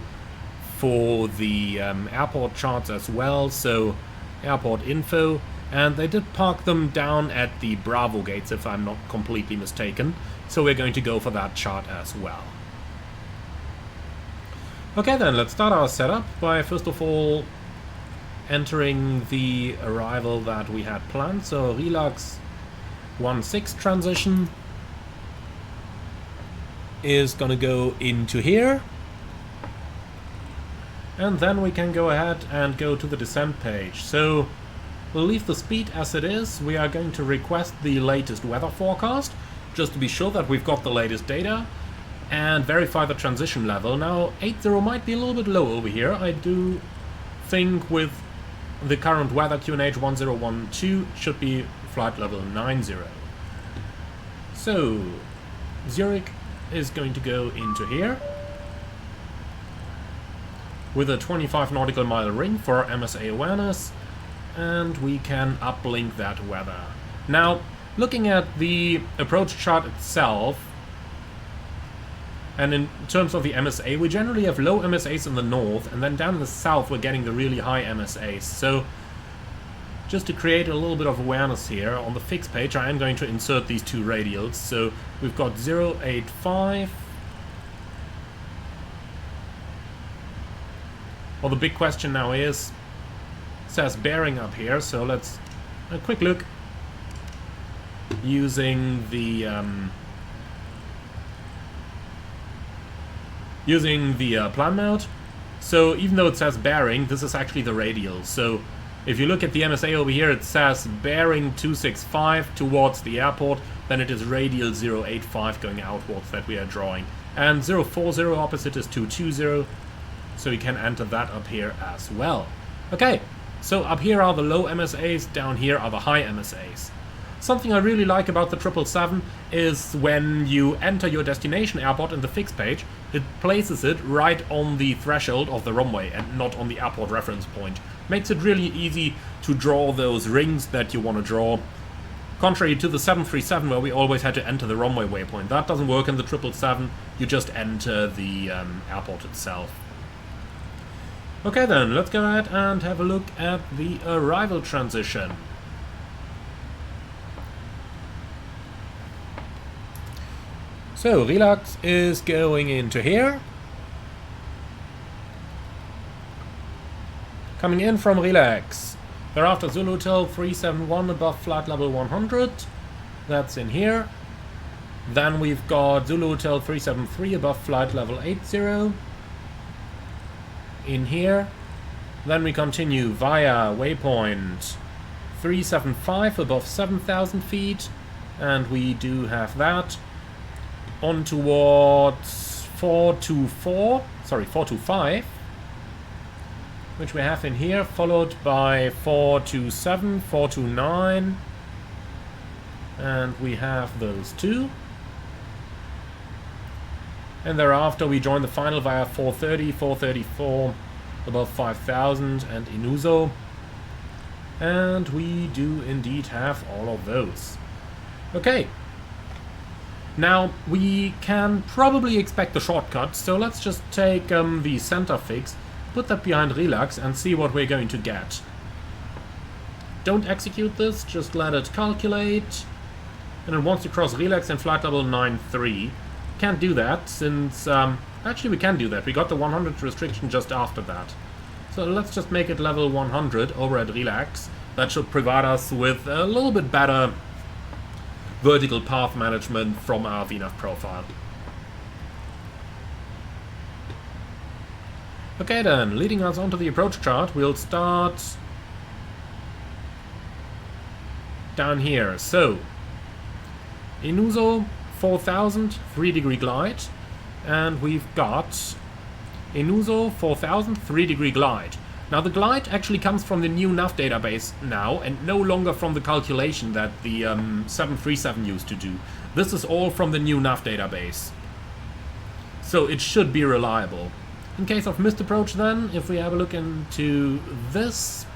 for the airport charts as well, so airport info, and they did park them down at the Bravo gates if I'm not completely mistaken, so we're going to go for that chart as well. Okay then, let's start our setup by first of all entering the arrival that we had planned, so relax 16 transition is gonna go into here, and then we can go ahead and go to the descent page. So we'll leave the speed as it is. We are going to request the latest weather forecast just to be sure that we've got the latest data, and verify the transition level. Now 80 might be a little bit low over here. I do think with the current weather QNH 1012 should be flight level 90. So Zurich is going to go into here with a 25 nautical mile ring for MSA awareness, and we can uplink that weather. Now, looking at the approach chart itself, and in terms of the MSA, we generally have low MSAs in the north, and then down in the south we're getting the really high MSAs. So just to create a little bit of awareness here, on the fixed page I am going to insert these two radials. So we've got 085. Well, the big question now is, it says bearing up here, so let's a quick look using the plan mode. So even though it says bearing, this is actually the radial. So If you look at the MSA over here, it says bearing 265 towards the airport, then it is radial 085 going outwards that we are drawing. And 040 opposite is 220, so you can enter that up here as well. Okay, so up here are the low MSAs, down here are the high MSAs. Something I really like about the 777 is when you enter your destination airport in the fixed page, it places it right on the threshold of the runway and not on the airport reference point. Makes it really easy to draw those rings that you want to draw. Contrary to the 737 where we always had to enter the runway waypoint. That doesn't work in the 777, you just enter the airport itself. Okay then, let's go ahead and have a look at the arrival transition. So, Relax is going into here. Coming in from Relax. Thereafter Zulu Hotel 371 above flight level 100. That's in here. Then we've got Zulu Hotel 373 above flight level 80. In here. Then we continue via waypoint 375 above 7,000 feet. And we do have that. On towards 425, which we have in here, followed by 427, 429, and we have those two. And thereafter we join the final via 430, 434, above 5,000, and Inuzo. And we do indeed have all of those. Okay. Now, we can probably expect a shortcut, so let's just take the center fix, put that behind Relax, and see what we're going to get. Don't execute this, just let it calculate. And it wants to cross Relax in flight level 93. Can't do that, since... actually, we can do that. We got the 100 restriction just after that. So let's just make it level 100 over at Relax. That should provide us with a little bit better vertical path management from our VNAV profile. Okay then, leading us onto the approach chart, we'll start down here. So, Inuzo 4000, 3-degree glide, and we've got Inuzo 4000, 3-degree glide. Now the glide actually comes from the new nav database now and no longer from the calculation that the 737 used to do. This is all from the new nav database. So it should be reliable. In case of missed approach then, if we have a look into this.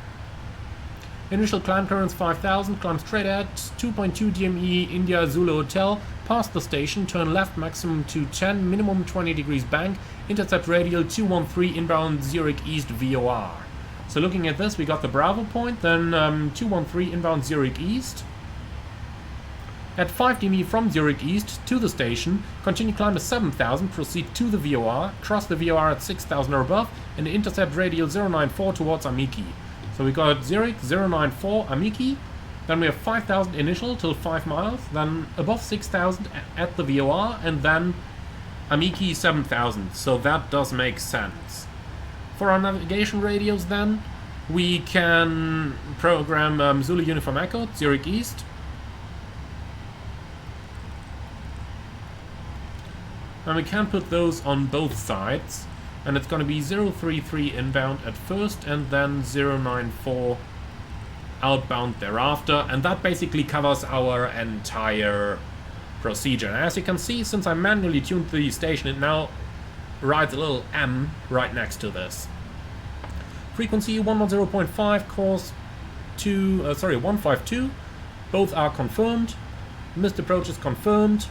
Initial climb clearance 5000, climb straight at 2.2 DME India Zulu Hotel, past the station, turn left maximum to 10, minimum 20 degrees bank, intercept radial 213 inbound Zurich East VOR. So looking at this, we got the Bravo point, then 213 inbound Zurich East. At 5 DME from Zurich East to the station, continue climb to 7000, proceed to the VOR, cross the VOR at 6000 or above, and intercept radial 094 towards Amiki. So we got Zurich 094 Amiki, then we have 5000 initial till 5 miles, then above 6000 at the VOR, and then Amiki 7000. So that does make sense. For our navigation radios then, we can program Zulu Uniform Echo, Zurich East. And we can put those on both sides. And it's going to be 033 inbound at first and then 094 outbound thereafter. And that basically covers our entire procedure. And as you can see, since I manually tuned the station, it now writes a little M right next to this. Frequency 110.5, course 152. Both are confirmed. Missed approach is confirmed.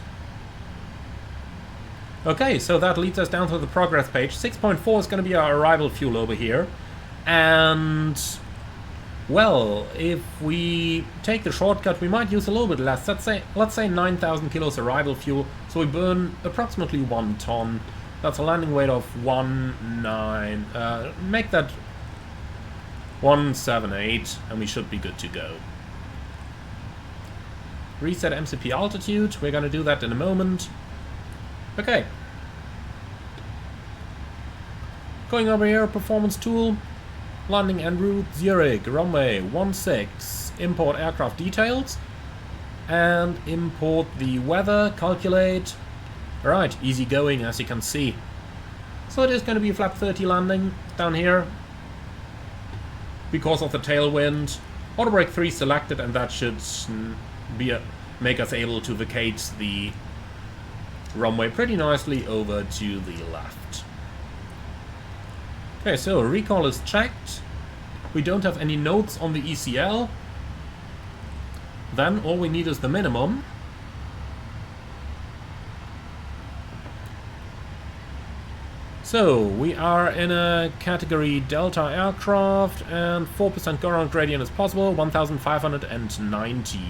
Okay, so that leads us down to the progress page. 6.4 is going to be our arrival fuel over here. And, well, if we take the shortcut, we might use a little bit less. Let's say 9,000 kilos arrival fuel. So we burn approximately 1 ton. That's a landing weight of 19... make that 178, and we should be good to go. Reset MCP altitude. We're going to do that in a moment. Okay. Going over here, performance tool. Landing en route Zurich, runway 16. Import aircraft details. And import the weather, calculate. Alright, easy going as you can see. So it is going to be a flat 30 landing down here. Because of the tailwind. Auto brake 3 selected, and that should make us able to vacate the runway pretty nicely over to the left. Okay, so recall is checked. We don't have any notes on the ECL. Then all we need is the minimum. So we are in a category Delta aircraft and 4% go around gradient is possible, 1590.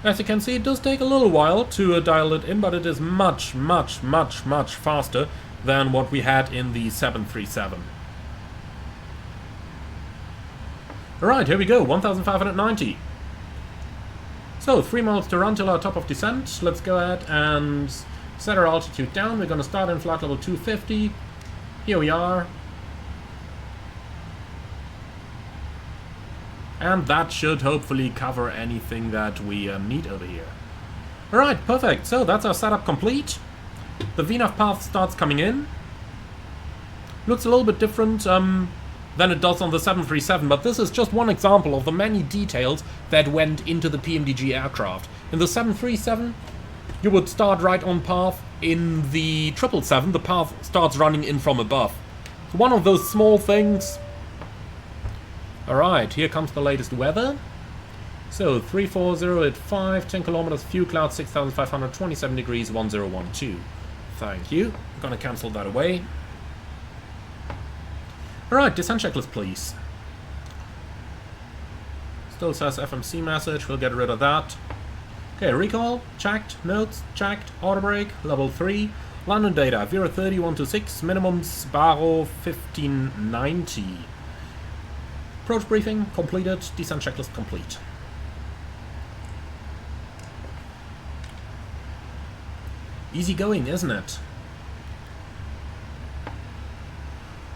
As you can see, it does take a little while to dial it in, but it is much faster than what we had in the 737. Alright, here we go, 1590. So, 3 miles to run till our top of descent. Let's go ahead and set our altitude down. We're going to start in flight level 250. Here we are. And that should hopefully cover anything that we need over here. Alright, perfect. So that's our setup complete. The VNAV path starts coming in. Looks a little bit different than it does on the 737, but this is just one example of the many details that went into the PMDG aircraft. In the 737, you would start right on path. In the 777, the path starts running in from above. One of those small things. Alright, here comes the latest weather. So, 34085, 10 kilometers, few clouds, 6500, 27 degrees, 1012. Thank you. I'm gonna cancel that away. Alright, descent checklist, please. Still says FMC message, we'll get rid of that. Okay, recall, checked, notes, checked, auto brake, level 3. London data, 030-126, minimum Sbarro 1590. Approach briefing completed, descent checklist complete. Easy going, isn't it?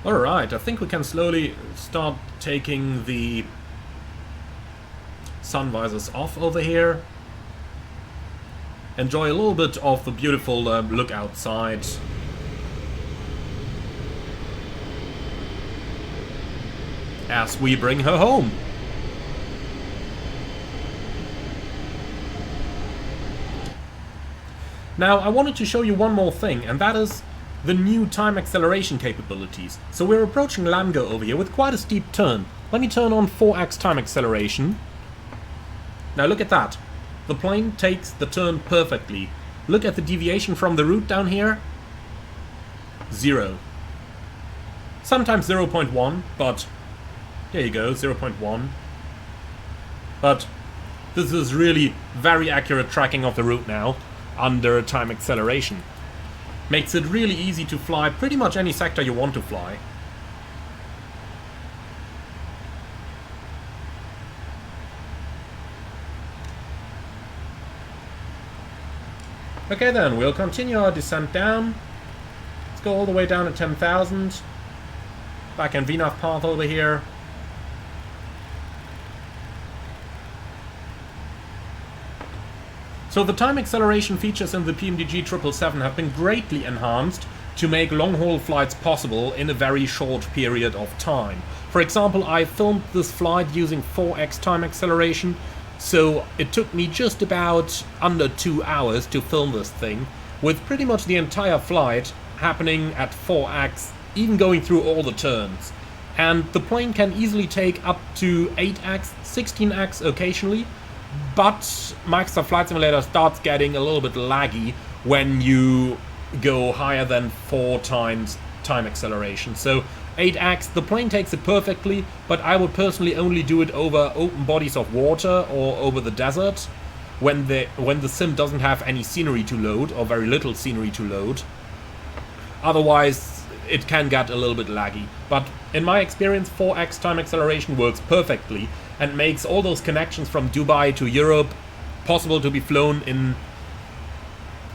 Alright, I think we can slowly start taking the sun visors off over here. Enjoy a little bit of the beautiful look outside. As we bring her home. Now, I wanted to show you one more thing, and that is the new time acceleration capabilities. So we're approaching Lamgo over here with quite a steep turn. Let me turn on 4x time acceleration. Now look at that. The plane takes the turn perfectly. Look at the deviation from the route down here. 0. Sometimes 0.1, but there you go, 0.1. But this is really very accurate tracking of the route now under time acceleration. Makes it really easy to fly pretty much any sector you want to fly. Okay then, we'll continue our descent down. Let's go all the way down to 10,000. Back in VNAV path over here. So the time acceleration features in the PMDG 777 have been greatly enhanced to make long-haul flights possible in a very short period of time. For example, I filmed this flight using 4x time acceleration, so it took me just about under 2 hours to film this thing, with pretty much the entire flight happening at 4x, even going through all the turns. And the plane can easily take up to 8x, 16x occasionally, but Microsoft Flight Simulator starts getting a little bit laggy when you go higher than 4 times time acceleration. So 8x, the plane takes it perfectly, but I would personally only do it over open bodies of water or over the desert when the sim doesn't have any scenery to load or very little scenery to load. Otherwise, it can get a little bit laggy. But in my experience, 4x time acceleration works perfectly and makes all those connections from Dubai to Europe possible to be flown in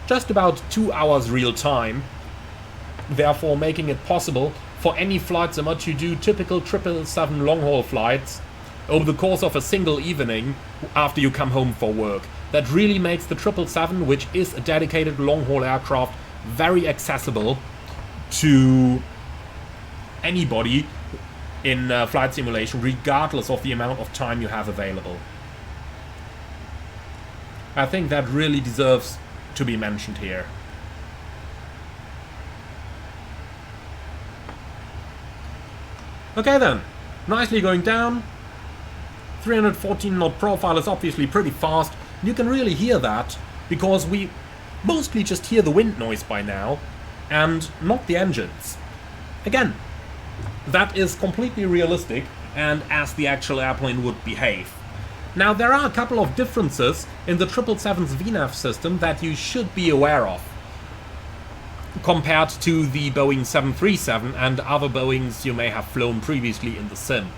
just about 2 hours real time, therefore making it possible for any flight similar to do typical 777 long-haul flights over the course of a single evening after you come home for work. That really makes the 777, which is a dedicated long-haul aircraft, very accessible to anybody in flight simulation, regardless of the amount of time you have available. I think that really deserves to be mentioned here. Okay then, nicely going down. 314 knot profile is obviously pretty fast. You can really hear that because we mostly just hear the wind noise by now and not the engines. Again, that is completely realistic and as the actual airplane would behave. Now there are a couple of differences in the 777's VNAV system that you should be aware of compared to the Boeing 737 and other Boeings you may have flown previously in the sim.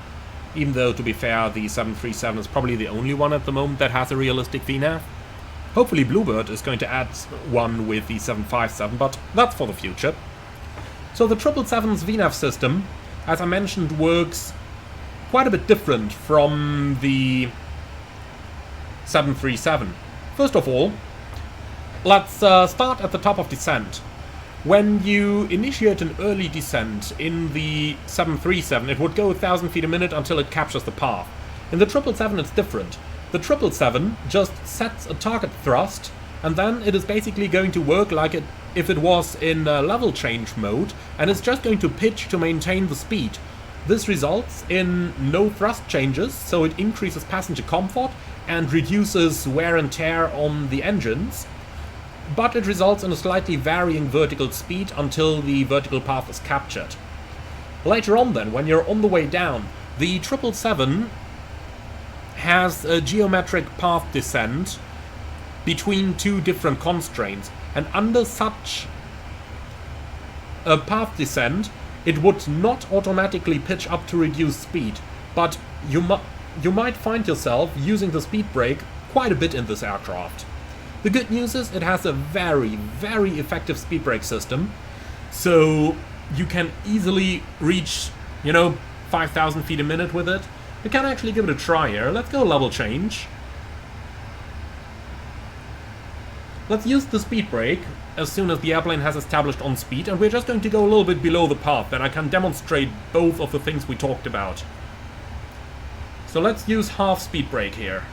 Even though, to be fair, the 737 is probably the only one at the moment that has a realistic VNAV. Hopefully Bluebird is going to add one with the 757, but that's for the future. So the 777's VNAV system, as I mentioned, works quite a bit different from the 737. First of all, let's start at the top of descent. When you initiate an early descent in the 737, it would go 1,000 feet a minute until it captures the path. In the 777 it's different. The 777 just sets a target thrust, and then it is basically going to work like if it was in level change mode, and it's just going to pitch to maintain the speed. This results in no thrust changes, so it increases passenger comfort and reduces wear and tear on the engines. But it results in a slightly varying vertical speed until the vertical path is captured. Later on then, when you're on the way down, the 777 has a geometric path descent between two different constraints, and under such a path descent, it would not automatically pitch up to reduce speed, but you might find yourself using the speed brake quite a bit in this aircraft. The good news is it has a very, very effective speed brake system, so you can easily reach, 5,000 feet a minute with it. We can actually give it a try here. Let's go level change. Let's use the speed brake as soon as the airplane has established on speed, and we're just going to go a little bit below the path, then I can demonstrate both of the things we talked about. So let's use half speed brake here.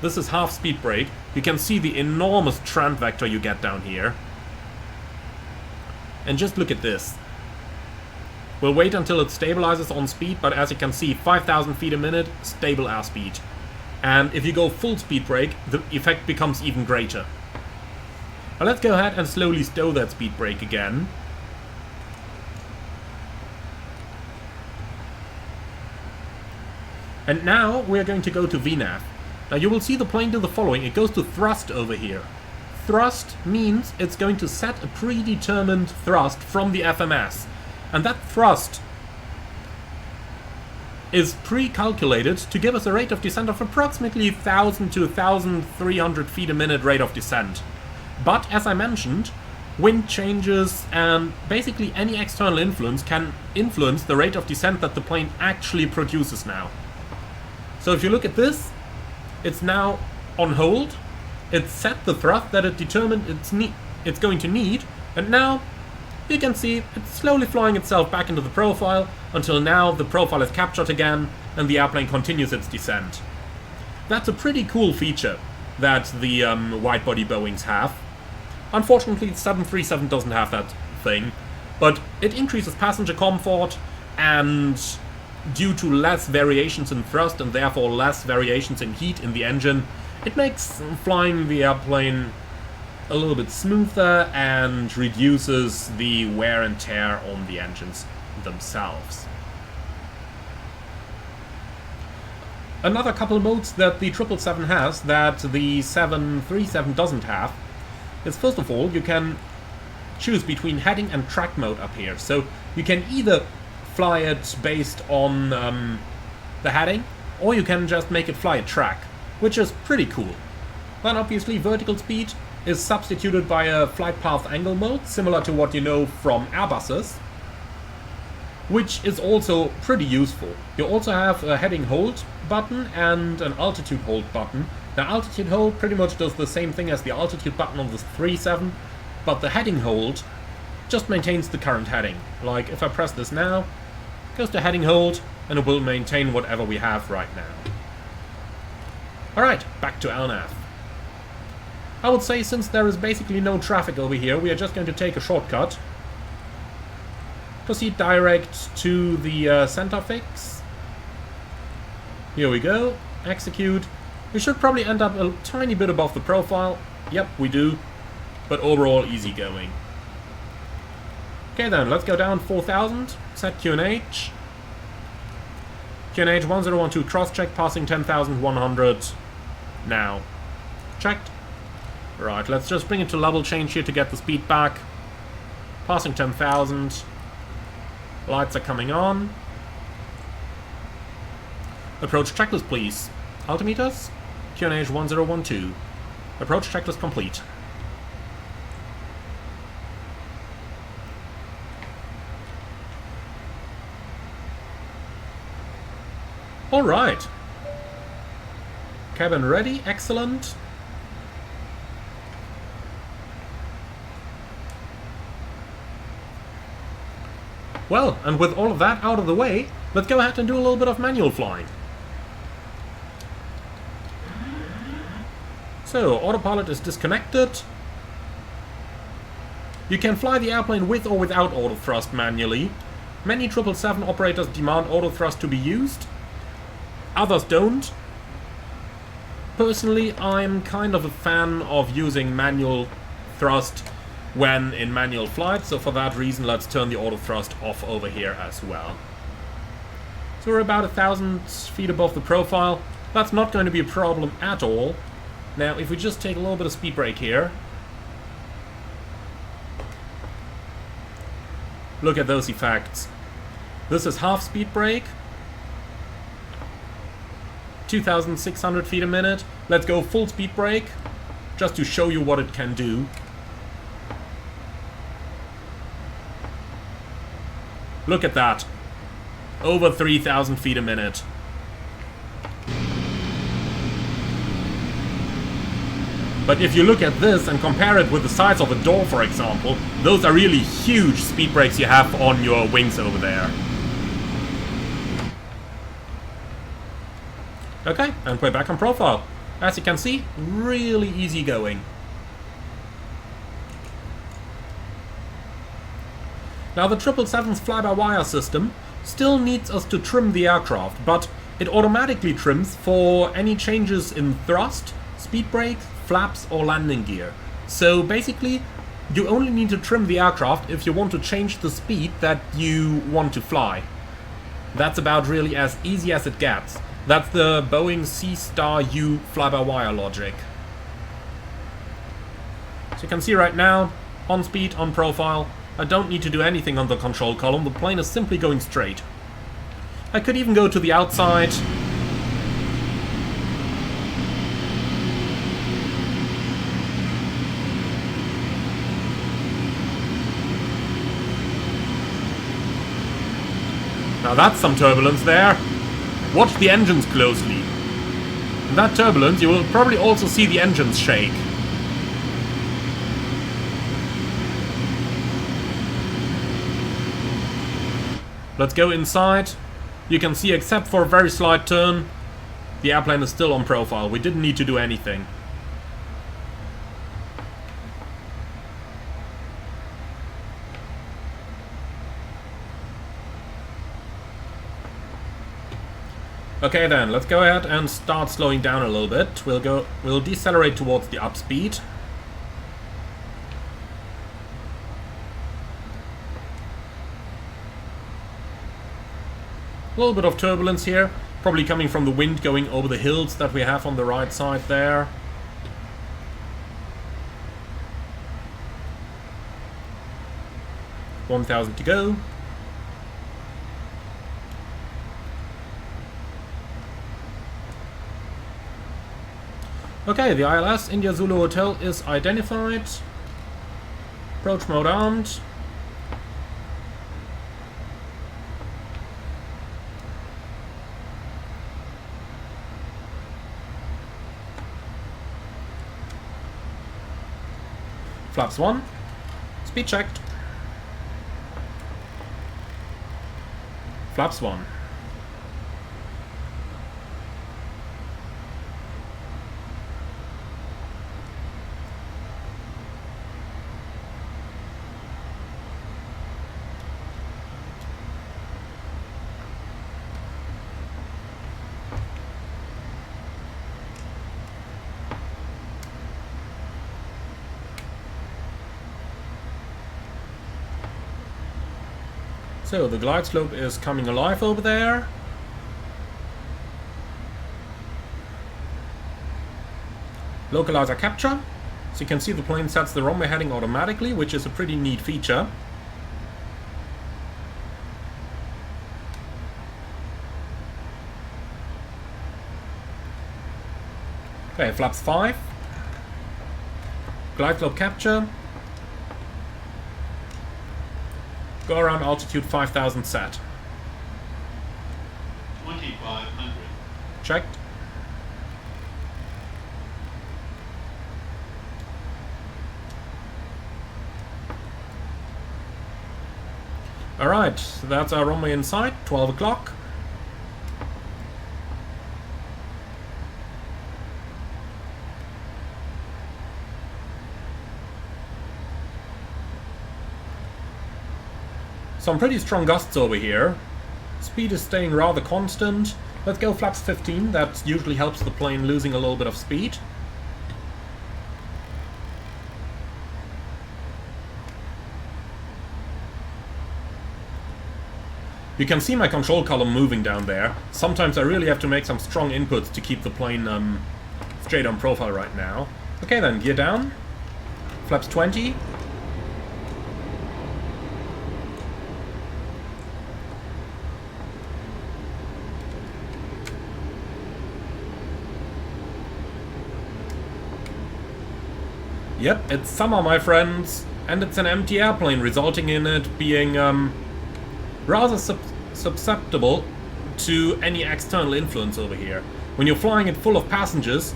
This is half speed brake. You can see the enormous trend vector you get down here. And just look at this. We'll wait until it stabilizes on speed, but as you can see, 5,000 feet a minute, stable airspeed. And if you go full speed brake, the effect becomes even greater. Now let's go ahead and slowly stow that speed brake again. And now we're going to go to VNAV. Now you will see the plane do the following. It goes to thrust over here. Thrust means it's going to set a predetermined thrust from the FMS. And that thrust is pre-calculated to give us a rate of descent of approximately 1,000 to 1,300 feet a minute rate of descent. But as I mentioned, wind changes and basically any external influence can influence the rate of descent that the plane actually produces now. So if you look at this, it's now on hold. It's set the thrust that it determined it's going to need, and now you can see it's slowly flying itself back into the profile until now the profile is captured again and the airplane continues its descent. That's a pretty cool feature that the wide-body Boeings have. Unfortunately, the 737 doesn't have that thing, but it increases passenger comfort, and due to less variations in thrust and therefore less variations in heat in the engine, it makes flying the airplane a little bit smoother and reduces the wear and tear on the engines themselves. Another couple of modes that the 777 has that the 737 doesn't have is, first of all, you can choose between heading and track mode up here. So you can either fly it based on the heading, or you can just make it fly a track, which is pretty cool. Then obviously vertical speed is substituted by a flight path angle mode, similar to what you know from Airbuses, which is also pretty useful. You also have a heading hold button and an altitude hold button. The altitude hold pretty much does the same thing as the altitude button on the 3.7, but the heading hold just maintains the current heading. Like if I press this now, it goes to heading hold, and it will maintain whatever we have right now. Alright, back to LNAV. I would say since there is basically no traffic over here, we are just going to take a shortcut. Proceed direct to the center fix. Here we go. Execute. We should probably end up a tiny bit above the profile. Yep, we do. But overall, easy going. Okay then, let's go down 4000. Set QNH. QNH 1012 cross-check, passing 10,100 now. Checked. Right, let's just bring it to level change here to get the speed back. Passing 10,000. Lights are coming on. Approach checklist, please. Altimeters. QNH 1012. Approach checklist complete. Alright. Cabin ready, excellent. Well, and with all of that out of the way, let's go ahead and do a little bit of manual flying. So, autopilot is disconnected. You can fly the airplane with or without auto thrust manually. Many 777 operators demand auto thrust to be used. Others don't. Personally, I'm kind of a fan of using manual thrust when in manual flight, so for that reason let's turn the auto thrust off over here as well. So we're about 1,000 feet above the profile. That's not going to be a problem at all. Now if we just take a little bit of speed brake here. Look at those effects. This is half speed brake. 2,600 feet a minute. Let's go full speed brake, just to show you what it can do. Look at that. Over 3,000 feet a minute. But if you look at this and compare it with the size of a door, for example, those are really huge speed brakes you have on your wings over there. Okay, and we're back on profile. As you can see, really easy going. Now the 777's fly-by-wire system still needs us to trim the aircraft, but it automatically trims for any changes in thrust, speed brake, flaps or landing gear. So basically, you only need to trim the aircraft if you want to change the speed that you want to fly. That's about really as easy as it gets. That's the Boeing C*U fly-by-wire logic. So you can see right now, on speed, on profile, I don't need to do anything on the control column, the plane is simply going straight. I could even go to the outside. Now that's some turbulence there. Watch the engines closely. In that turbulence you will probably also see the engines shake. Let's go inside. You can see, except for a very slight turn, the airplane is still on profile. We didn't need to do anything. Okay then, let's go ahead and start slowing down a little bit. We'll decelerate towards the up speed. A little bit of turbulence here, probably coming from the wind going over the hills that we have on the right side there. 1,000 to go. Okay, the ILS India Zulu Hotel is identified. Approach mode armed. Flaps 1. Speed checked. Flaps 1. So the glide slope is coming alive over there. Localizer capture. So you can see the plane sets the runway heading automatically, which is a pretty neat feature. Okay, flaps 5. Glide slope capture. Go around altitude 5,000 set. 2,500. Checked. Alright, so that's our runway in sight, 12 o'clock. Some pretty strong gusts over here. Speed is staying rather constant. Let's go flaps 15, that usually helps the plane losing a little bit of speed. You can see my control column moving down there. Sometimes I really have to make some strong inputs to keep the plane straight on profile right now. Okay then, gear down. Flaps 20. Yep, it's summer, my friends, and it's an empty airplane, resulting in it being rather susceptible to any external influence over here. When you're flying it full of passengers,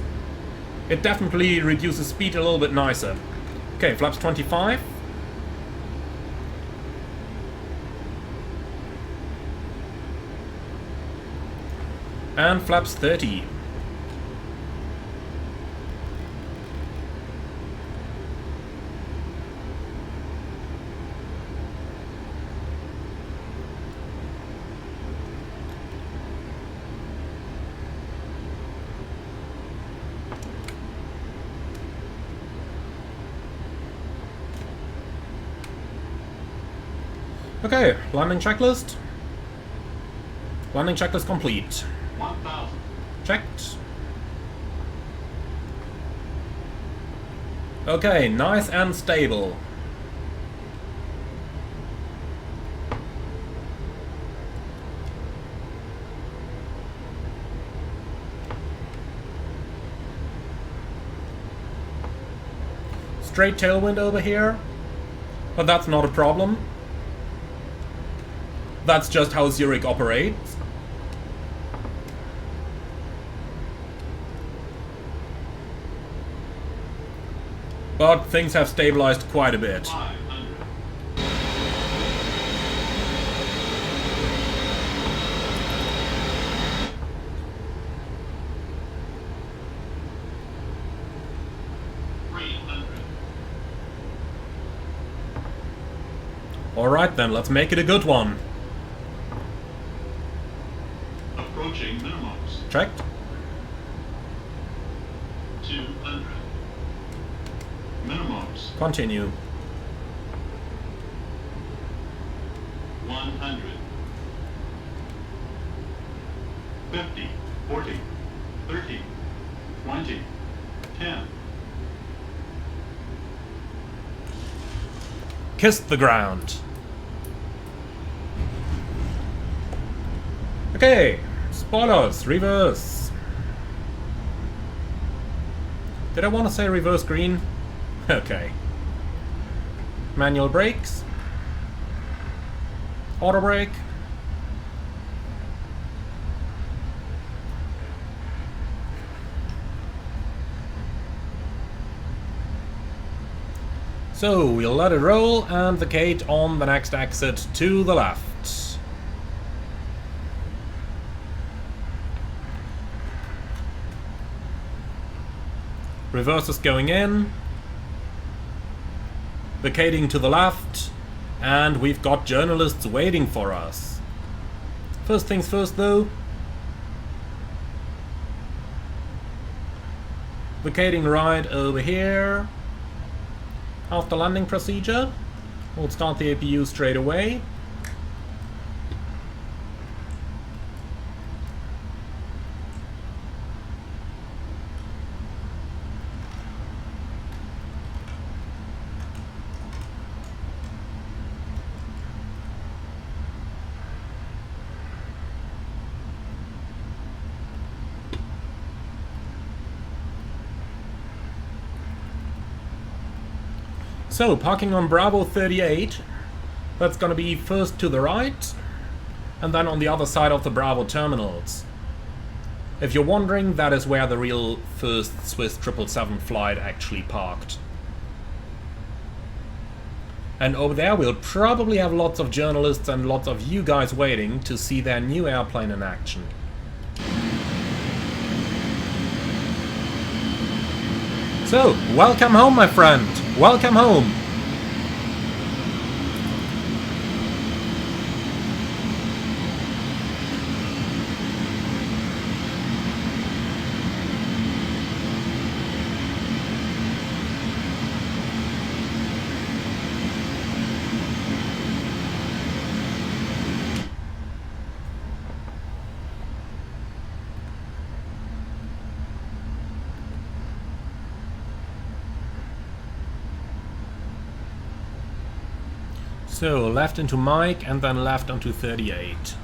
it definitely reduces speed a little bit nicer. Okay, flaps 25. And flaps 30. Okay, landing checklist. Landing checklist complete. 1,000. Checked. Okay, nice and stable. Straight tailwind over here, but that's not a problem. That's just how Zurich operates. But things have stabilized quite a bit. 500. Alright then, let's make it a good one. Approaching minimums. Checked. 200. Minimums. Continue. 100. 50. 40. 30. 20. 10. Kissed the ground. Okay, spoilers, reverse. Did I want to say reverse green? Okay. Manual brakes. Auto brake. So we'll let it roll and vacate on the next exit to the left. Reverse is going in. Vacating to the left. And we've got journalists waiting for us. First things first though. Vacating right over here. After landing procedure, we'll start the APU straight away. So, parking on Bravo 38, that's gonna be first to the right, and then on the other side of the Bravo terminals. If you're wondering, that is where the real first Swiss 777 flight actually parked. And over there we'll probably have lots of journalists and lots of you guys waiting to see their new airplane in action. So, welcome home, my friend! Welcome home! So, left into Mike and then left onto 38.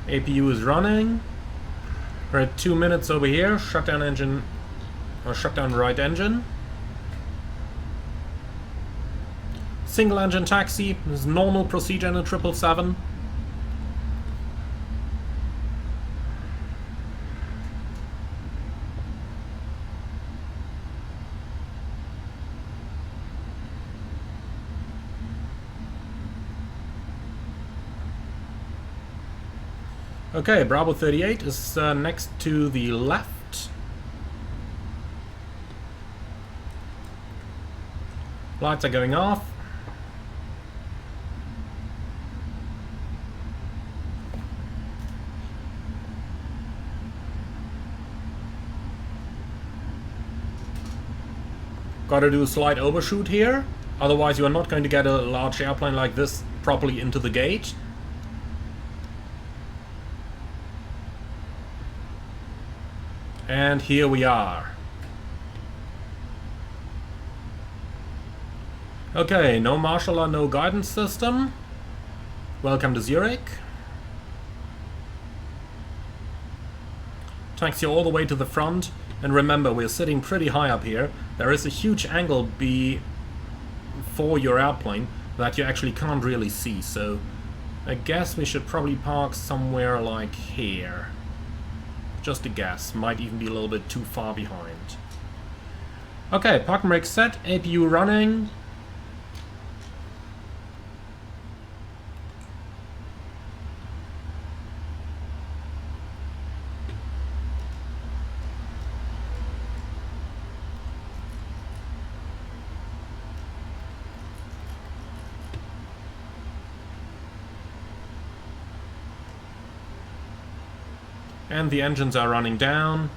APU is running. We're at 2 minutes over here. Shutdown engine, or shutdown right engine. Single engine taxi is normal procedure in a 777. Okay, Bravo 38 is next to the left. Lights are going off. Gotta do a slight overshoot here, otherwise you are not going to get a large airplane like this properly into the gate. And here we are. Okay, no marshaller, no guidance system. Welcome to Zurich. Taxi all the way to the front. And remember, we're sitting pretty high up here. There is a huge angle before your airplane that you actually can't really see. So I guess we should probably park somewhere like here. Just a guess, might even be a little bit too far behind. Okay, park and brake set, APU running. And the engines are running down.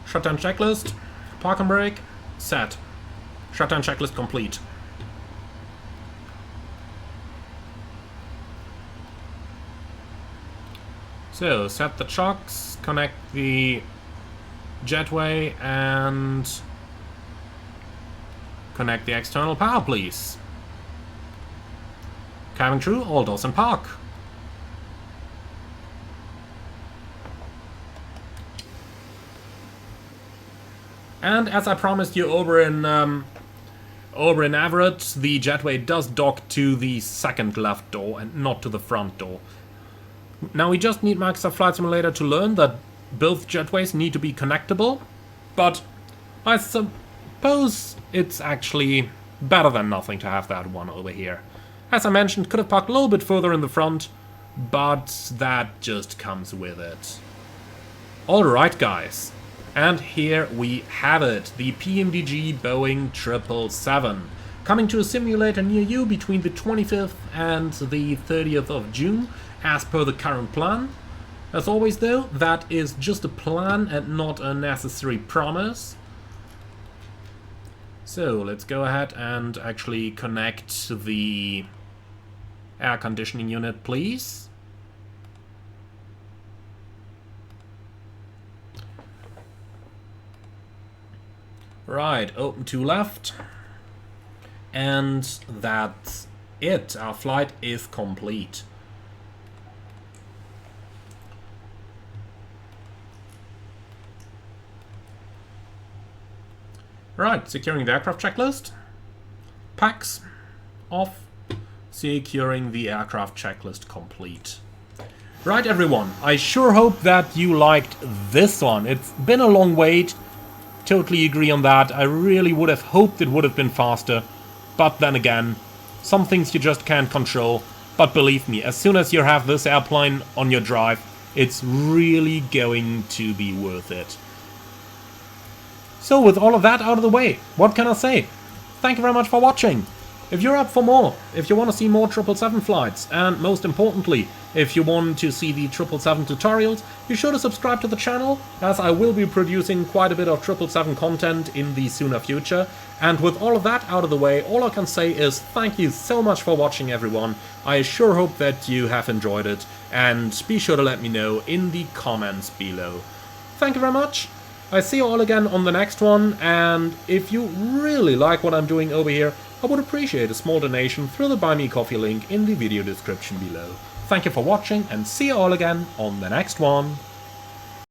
Shutdown checklist. Park and brake. Set. Shutdown checklist complete. So, set the chocks. Connect the jetway and connect the external power, please. Cabin crew, all doors in park. And as I promised you over in Everett, the jetway does dock to the second left door and not to the front door. Now we just need Microsoft Flight Simulator to learn that both jetways need to be connectable, but I suppose it's actually better than nothing to have that one over here. As I mentioned, could have parked a little bit further in the front, but that just comes with it. Alright guys, and here we have it, the PMDG Boeing 777, coming to a simulator near you between the 25th and the 30th of June, as per the current plan. As always though, that is just a plan and not a necessary promise. So let's go ahead and actually connect the air conditioning unit, please. Right, open to left. And that's it. Our flight is complete. Right, securing the aircraft checklist. Packs off. Securing the aircraft checklist complete. Right everyone, I sure hope that you liked this one. It's been a long wait. Totally agree on that. I really would have hoped it would have been faster. But then again, some things you just can't control. But believe me, as soon as you have this airplane on your drive, it's really going to be worth it. So with all of that out of the way, what can I say? Thank you very much for watching. If you're up for more, if you want to see more 777 flights, and most importantly, if you want to see the 777 tutorials, be sure to subscribe to the channel, as I will be producing quite a bit of 777 content in the sooner future. And with all of that out of the way, all I can say is thank you so much for watching everyone. I sure hope that you have enjoyed it, and be sure to let me know in the comments below. Thank you very much. I see you all again on the next one, and if you really like what I'm doing over here, I would appreciate a small donation through the Buy Me Coffee link in the video description below. Thank you for watching, and see you all again on the next one.